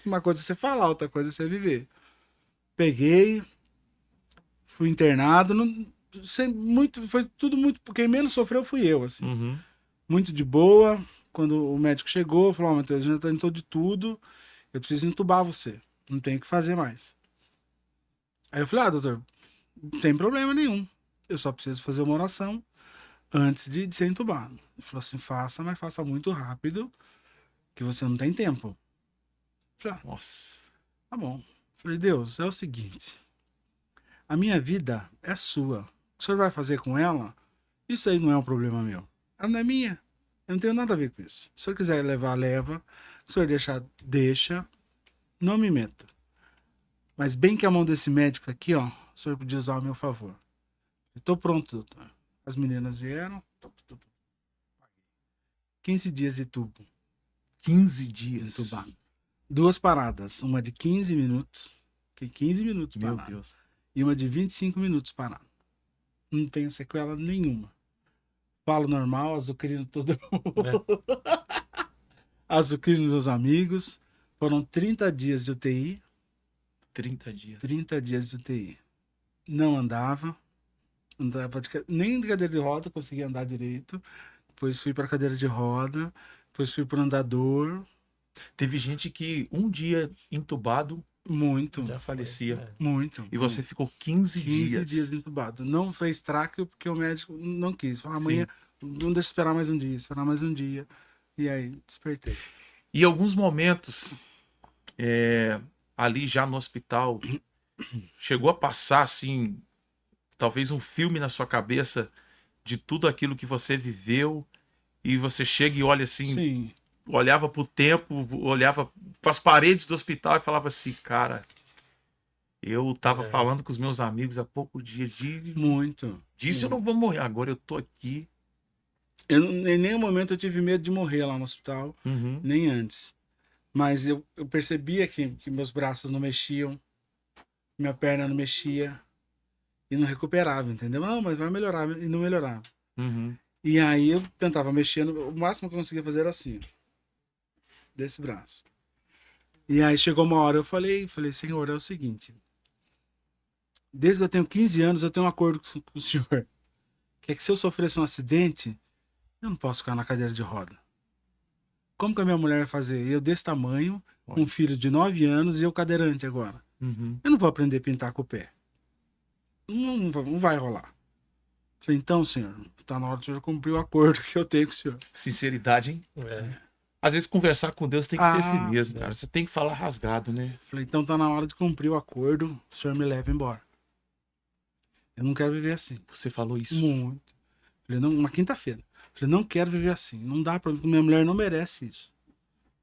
Uma coisa é você falar, outra coisa é você viver. Peguei, fui internado. Foi tudo muito. Quem menos sofreu fui eu, assim. Uhum. Muito de boa. Quando o médico chegou, falou: Matheus, a gente já tentou de tudo. Eu preciso entubar você. Não tem o que fazer mais. Aí eu falei: doutor, sem problema nenhum. Eu só preciso fazer uma oração antes de ser entubado. Ele falou assim: faça, mas faça muito rápido, que você não tem tempo. Eu falei: Nossa. tá bom. Eu falei: Deus, é o seguinte, a minha vida é sua. O que o senhor vai fazer com ela, isso aí não é um problema meu. Ela não é minha. Eu não tenho nada a ver com isso. Se o senhor quiser levar, leva. Se o senhor deixar, deixa. Não me meta. Mas bem que a mão desse médico aqui, ó, o senhor podia usar ao meu favor. Estou pronto, doutor. As meninas vieram. 15 dias de tubo. 15 dias. Entubado. 2 paradas. Uma de 15 minutos. Que 15 minutos Meu parado. Deus. E uma de 25 minutos parado. Não tenho sequela nenhuma. Falo normal, azucrino todo mundo. Azucrino dos amigos. Foram 30 dias de UTI. 30 dias. 30 dias de UTI. Não andava. Nem de cadeira de roda conseguia andar direito. Depois fui para cadeira de roda. Depois fui para andador. Teve gente que um dia entubado Muito. já falecia. Muito. E você ficou 15 15 dias. dias entubado. Não fez tráqueo porque o médico não quis. Falou: amanhã, não deixa esperar mais um dia. Esperar mais um dia. E aí, despertei. E alguns momentos, ali já no hospital, chegou a passar, assim, talvez um filme na sua cabeça de tudo aquilo que você viveu e você chega e olha assim, Sim. olhava pro tempo, olhava pras paredes do hospital e falava assim, cara, eu tava falando com os meus amigos há pouco dia Muito. disso eu não vou morrer, agora eu tô aqui. Em nenhum momento eu tive medo de morrer lá no hospital. Uhum. Nem antes. Mas eu percebia que meus braços não mexiam. Minha perna não mexia. E não recuperava, entendeu? Não, mas vai melhorar. E não melhorava. Uhum. E aí eu tentava mexer. O máximo que eu conseguia fazer era assim. Desse braço. E aí chegou uma hora, eu falei, Senhor, é o seguinte. Desde que eu tenho 15 anos, eu tenho um acordo com o senhor. Que é que se eu sofresse um acidente, eu não posso ficar na cadeira de roda. Como que a minha mulher vai fazer? Eu desse tamanho, um filho de 9 anos e eu cadeirante agora. Uhum. Eu não vou aprender a pintar com o pé. Não vai rolar. Falei: então, senhor, tá na hora do senhor cumprir o acordo que eu tenho com o senhor. Sinceridade, hein? É. Às vezes conversar com Deus tem que ser assim Ah, mesmo, sim. cara. Você tem que falar rasgado, né? Falei: então tá na hora de cumprir o acordo, o senhor me leva embora. Eu não quero viver assim. Você falou isso. Muito. Falei: não, uma quinta-feira. Falei: não quero viver assim. Não dá pra mim. Minha mulher não merece isso.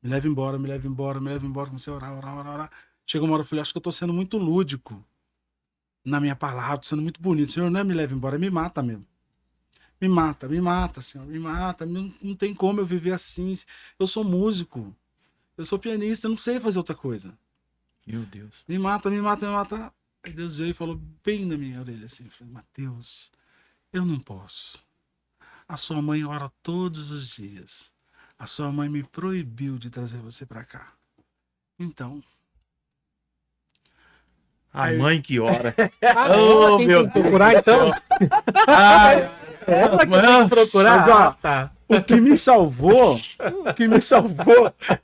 Me leva embora, me leva embora, me leva embora. Comecei a orar. Chegou uma hora, eu falei: acho que eu tô sendo muito lúdico na minha palavra, tô sendo muito bonito. Senhor, não é me leva embora, me mata mesmo. Me mata, senhor, me mata. Não tem como eu viver assim. Eu sou músico. Eu sou pianista, eu não sei fazer outra coisa. Meu Deus. Me mata. Aí Deus veio e falou bem na minha orelha assim. Eu falei: Mateus, eu não posso. A sua mãe ora todos os dias. A sua mãe me proibiu de trazer você pra cá. Então... A Aí- mãe que ora. Ela quem tem que procurar, então? Ai, Ela que tem que procurar? Mas, ó, Tá. O que me salvou...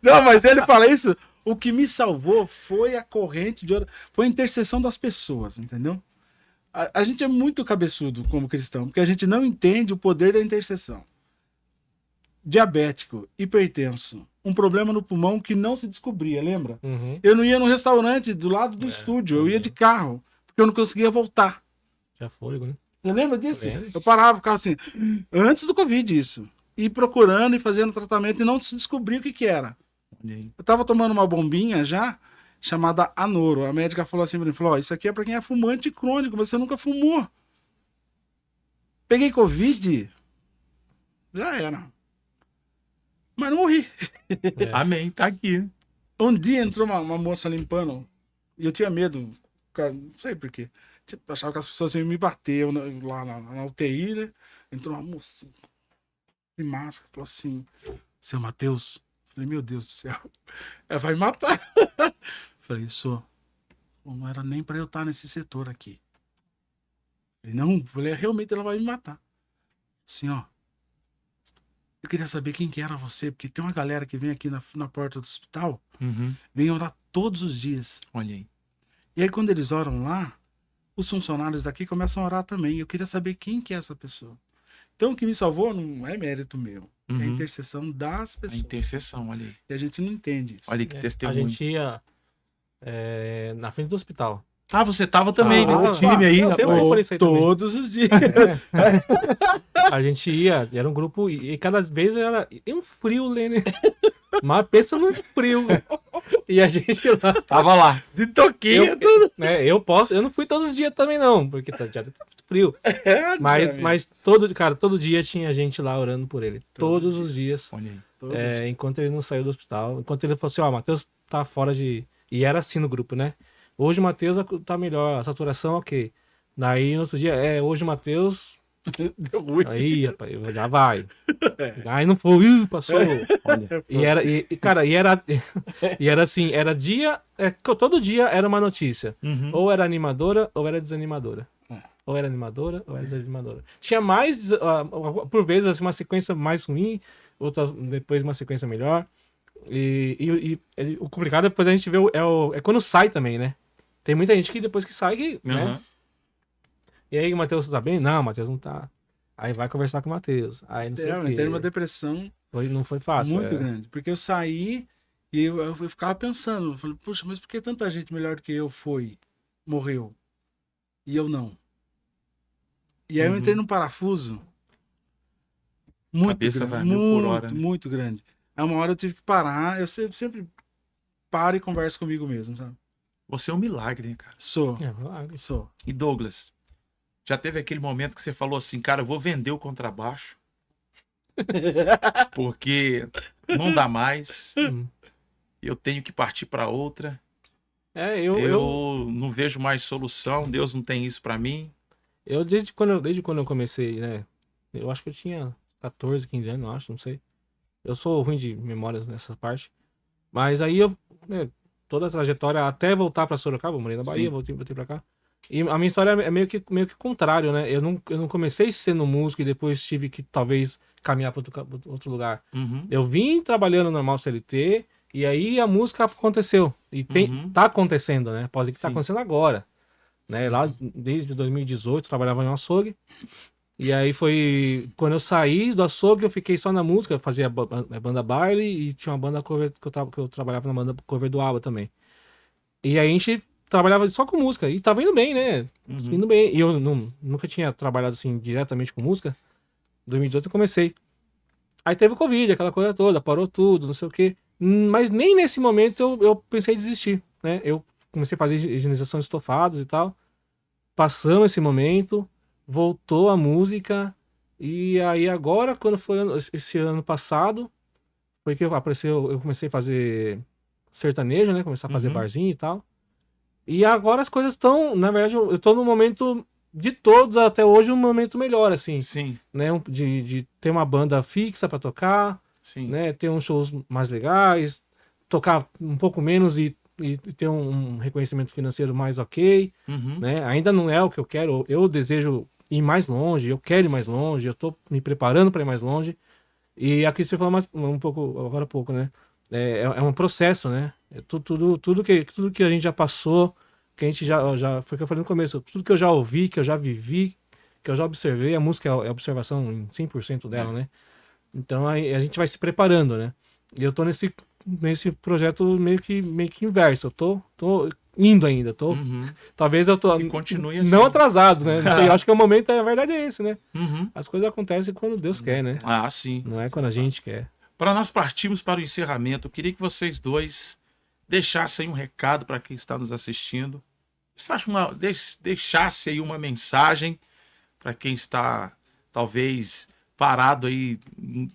Não, mas ele fala isso... O que me salvou foi a corrente de oração, foi a intercessão das pessoas, entendeu? A gente é muito cabeçudo como cristão, porque a gente não entende o poder da intercessão. Diabético, hipertenso, um problema no pulmão que não se descobria, lembra? Uhum. Eu não ia no restaurante do lado do estúdio, eu ia de carro, porque eu não conseguia voltar. Já fôlego, né? Você lembra disso? Lembro. Eu parava, ficava assim, antes do Covid isso, e procurando e fazendo tratamento e não se descobria o que que era. olha aí. Eu tava tomando uma bombinha já, chamada Anoro. A médica falou assim pra mim, falou, ó, isso aqui é pra quem é fumante crônico, mas você nunca fumou. Peguei Covid, já era. Mas não morri. Amém, tá aqui. Um dia entrou uma moça limpando, e eu tinha medo, não sei porquê. Tipo, achava que as pessoas iam me bater lá na UTI, né? Entrou uma moça de máscara, falou assim, seu Matheus. Falei, meu Deus do céu, ela vai me matar. Falei, sou. Não era nem pra eu estar nesse setor aqui. Falei, não, falei, realmente ela vai me matar. Assim, ó. Eu queria saber quem que era você, porque tem uma galera que vem aqui na porta do hospital, Uhum. vem orar todos os dias. Olha aí. E aí quando eles oram lá, os funcionários daqui começam a orar também. Eu queria saber quem que é essa pessoa. Então o que me salvou não é mérito meu. É a Uhum. intercessão das A pessoas. intercessão, olha aí. E a gente não entende isso. Olha que A testemunho. gente ia na frente do hospital. Ah, você tava também Ah, nesse time aí, não, tem um rapaz. grupo nisso aí também. Todos os dias. A gente ia, era um grupo, e cada vez era um frio, Lênin. Mas pensa no frio. E a gente lá. Tava lá. De toquinha, Eu, tudo. eu não fui todos os dias também, não, porque já tá muito frio. Mas todo dia tinha gente lá orando por ele. Todos os dias. Olha aí. Todos. Enquanto ele não saiu do hospital. Enquanto ele falou assim, ó, Matheus tá fora de. E era assim no grupo, né? Hoje o Matheus tá melhor, a saturação, ok. Daí no outro dia, hoje o Matheus. Deu ruim. Aí, rapaz, já vai. Aí não foi, passou. Olha. E era assim, era dia. Todo dia era uma notícia. Uhum. Ou era animadora ou era desanimadora. Ou era animadora ou era desanimadora. Tinha mais, por vezes, assim, uma sequência mais ruim, outra depois uma sequência melhor. E o complicado depois a gente vê é quando sai também, né? Tem muita gente que depois que sai, né? Uhum. E aí o Matheus tá bem? Não, o Matheus não tá. Aí vai conversar com o Matheus. Aí não sei Eu o quê. entrei numa depressão Não foi fácil. muito grande. Porque eu saí e eu ficava pensando. Eu falei, puxa, mas por que tanta gente melhor do que eu morreu? E eu não. E aí eu entrei num parafuso muito Cabeça vai grande. a mil por Muito, hora, né? muito grande. Aí uma hora eu tive que parar. Eu sempre paro e converso comigo mesmo, sabe? Você é um milagre, né, cara? Sou. É, Sou. E Douglas, já teve aquele momento que você falou assim, cara, eu vou vender o contrabaixo. Porque não dá mais. Hum. Eu tenho que partir para outra. eu não vejo mais solução. Deus não tem isso para mim. desde quando eu comecei, né? Eu acho que eu tinha 14, 15 anos, eu acho, não sei. Eu sou ruim de memórias nessa parte. Mas aí né, toda a trajetória até voltar pra Sorocaba, eu morei na Bahia, Sim. voltei pra cá. E a minha história é meio que contrário, né? Eu não comecei sendo músico e depois tive que talvez caminhar pra outro lugar. Uhum. Eu vim trabalhando normal CLT e aí a música aconteceu. E Uhum. tá acontecendo, né? Pode ser que tá Sim. acontecendo agora. Né? Lá desde 2018 eu trabalhava em um açougue. E aí foi quando eu saí do açougue, eu fiquei só na música, fazia banda baile e tinha uma banda cover que eu trabalhava na banda cover do ABBA também. E aí a gente trabalhava só com música e tava indo bem, né? Uhum. Indo bem. E eu nunca tinha trabalhado assim diretamente com música. Em 2018 eu comecei. Aí teve o Covid, aquela coisa toda, parou tudo, não sei o quê. Mas nem nesse momento eu pensei em desistir, né? Eu comecei a fazer higienização de estofados e tal. Passamos esse momento, voltou a música. E aí agora, quando foi esse ano passado, foi que eu comecei a fazer sertanejo, né? Começar a fazer Uhum. barzinho e tal. E agora as coisas estão, na verdade, eu tô num momento de todos até hoje, um momento melhor, assim, Sim. né? De ter uma banda fixa pra tocar, Sim. né? Ter uns shows mais legais, tocar um pouco menos e ter um reconhecimento financeiro mais ok, Uhum. né? Ainda não é o que eu quero, eu desejo ir mais longe, eu quero ir mais longe, eu tô me preparando para ir mais longe. E aqui você falou mais um pouco, agora há pouco, né? É um processo, né? Tudo que a gente já passou, que a gente já foi o que eu falei no começo, tudo que eu já ouvi, que eu já vivi, que eu já observei, a música é observação em 100% dela, né? Então a gente vai se preparando, né? E eu tô nesse projeto meio que inverso. Eu tô indo ainda. Uhum. Talvez eu tô Que continue assim. não atrasado, né? Não sei, eu acho que o momento, a verdade é esse, né? Uhum. As coisas acontecem quando Deus quer, né? Ah, sim. Não é quando a gente quer. Para nós partirmos para o encerramento, eu queria que vocês dois deixassem um recado para quem está nos assistindo. Deixasse aí uma mensagem para quem está, talvez, parado aí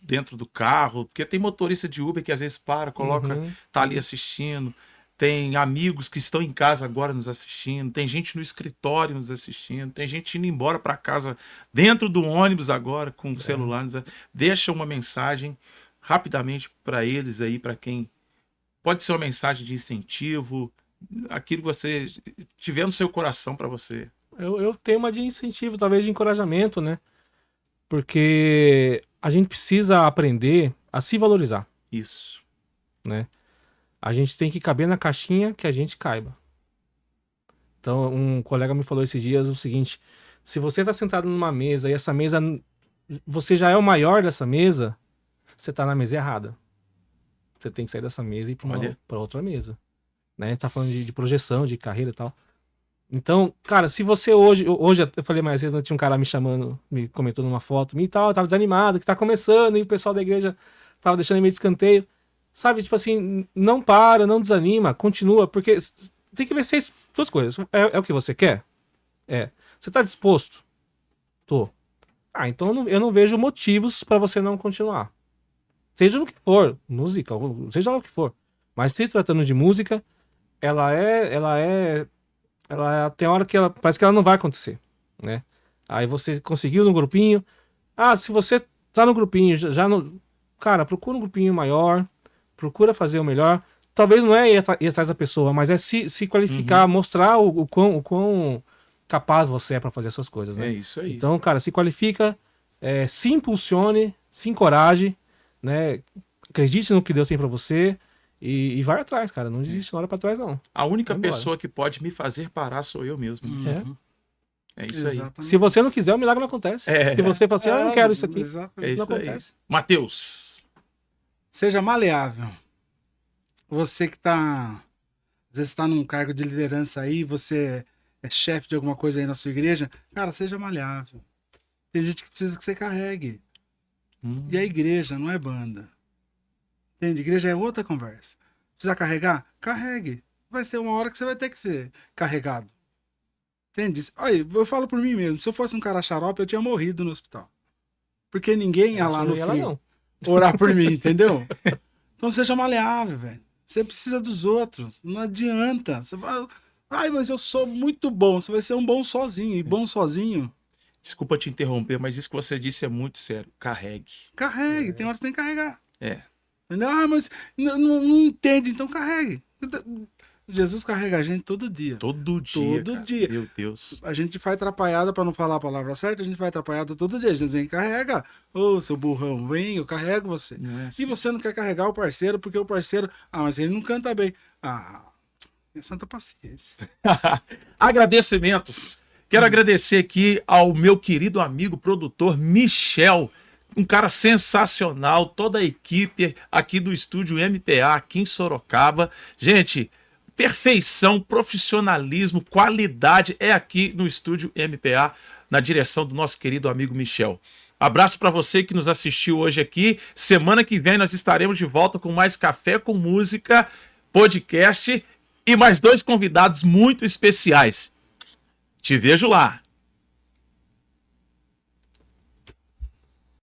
dentro do carro, porque tem motorista de Uber que às vezes coloca, tá ali assistindo, tem amigos que estão em casa agora nos assistindo, tem gente no escritório nos assistindo, tem gente indo embora para casa dentro do ônibus agora com o celular. Deixa uma mensagem rapidamente para eles aí, para quem pode ser uma mensagem de incentivo, aquilo que você tiver no seu coração para você. Eu tenho uma de incentivo, talvez de encorajamento, né? Porque a gente precisa aprender a se valorizar, Isso. né? A gente tem que caber na caixinha que a gente caiba. Então, um colega me falou esses dias o seguinte: se você está sentado numa mesa e essa mesa, você já é o maior dessa mesa, você está na mesa errada. Você tem que sair dessa mesa e ir para outra mesa, né? Tá falando de projeção, de carreira e tal. Então, cara, se você hoje eu falei mais cedo, tinha um cara me chamando, me comentou numa foto, e tal, eu tava desanimado, que tá começando, e o pessoal da igreja tava deixando meio de escanteio. Sabe, tipo assim, não para, não desanima, continua, porque tem que ver se duas coisas. É o que você quer? É. Você tá disposto? Tô. Ah, então eu não vejo motivos pra você não continuar. Seja no que for, música, seja lá o que for. Mas se tratando de música, ela tem hora que parece que ela não vai acontecer, né? Aí você conseguiu no grupinho. Ah, se você tá no grupinho, cara, procura um grupinho maior, procura fazer o melhor. Talvez não é ir atrás da pessoa, mas é se qualificar, mostrar o quão capaz você é pra fazer essas coisas, né? É isso aí. Então, cara, se qualifica, se impulsione, se encoraje, né? Acredite no que Deus tem pra você. E vai atrás, cara. Não desiste, não olha pra trás, não. A única pessoa que pode me fazer parar sou eu mesmo. É isso Exatamente. aí. Se você não quiser, o milagre não acontece. Se você fala assim, eu não quero isso aqui, Exatamente. não acontece. Matheus. Seja maleável. Você que tá, às vezes está num cargo de liderança aí, você é chefe de alguma coisa aí na sua igreja, cara, seja maleável. Tem gente que precisa que você carregue. E a igreja não é banda. Entende? Igreja é outra conversa. Precisa carregar? Carregue. Vai ser uma hora que você vai ter que ser carregado. Entende? Olha, eu falo por mim mesmo. Se eu fosse um cara xarope, eu tinha morrido no hospital. Porque ninguém ia lá no frio orar por mim, entendeu? Então seja maleável, velho. Você precisa dos outros. Não adianta. Você vai... Ai, mas eu sou muito bom. Você vai ser um bom sozinho. E bom sozinho... Desculpa te interromper, mas isso que você disse é muito sério. Carregue. Carregue. Tem horas que tem que carregar. Ah, mas não entende, então carregue. Jesus carrega a gente todo dia. Todo dia. Todo dia. Meu Deus. A gente vai atrapalhada para não falar a palavra certa, a gente vai atrapalhada todo dia. Jesus vem e carrega. Ô, seu burrão, vem, eu carrego você. Não é assim. E você não quer carregar o parceiro porque o parceiro. Ah, mas ele não canta bem. Ah, é santa paciência. Agradecimentos. Quero agradecer aqui ao meu querido amigo produtor Michel. Um cara sensacional, toda a equipe aqui do estúdio MPA, aqui em Sorocaba. Gente, perfeição, profissionalismo, qualidade é aqui no estúdio MPA, na direção do nosso querido amigo Michel. Abraço para você que nos assistiu hoje aqui. Semana que vem nós estaremos de volta com mais Café com Música, podcast e mais 2 convidados muito especiais. Te vejo lá.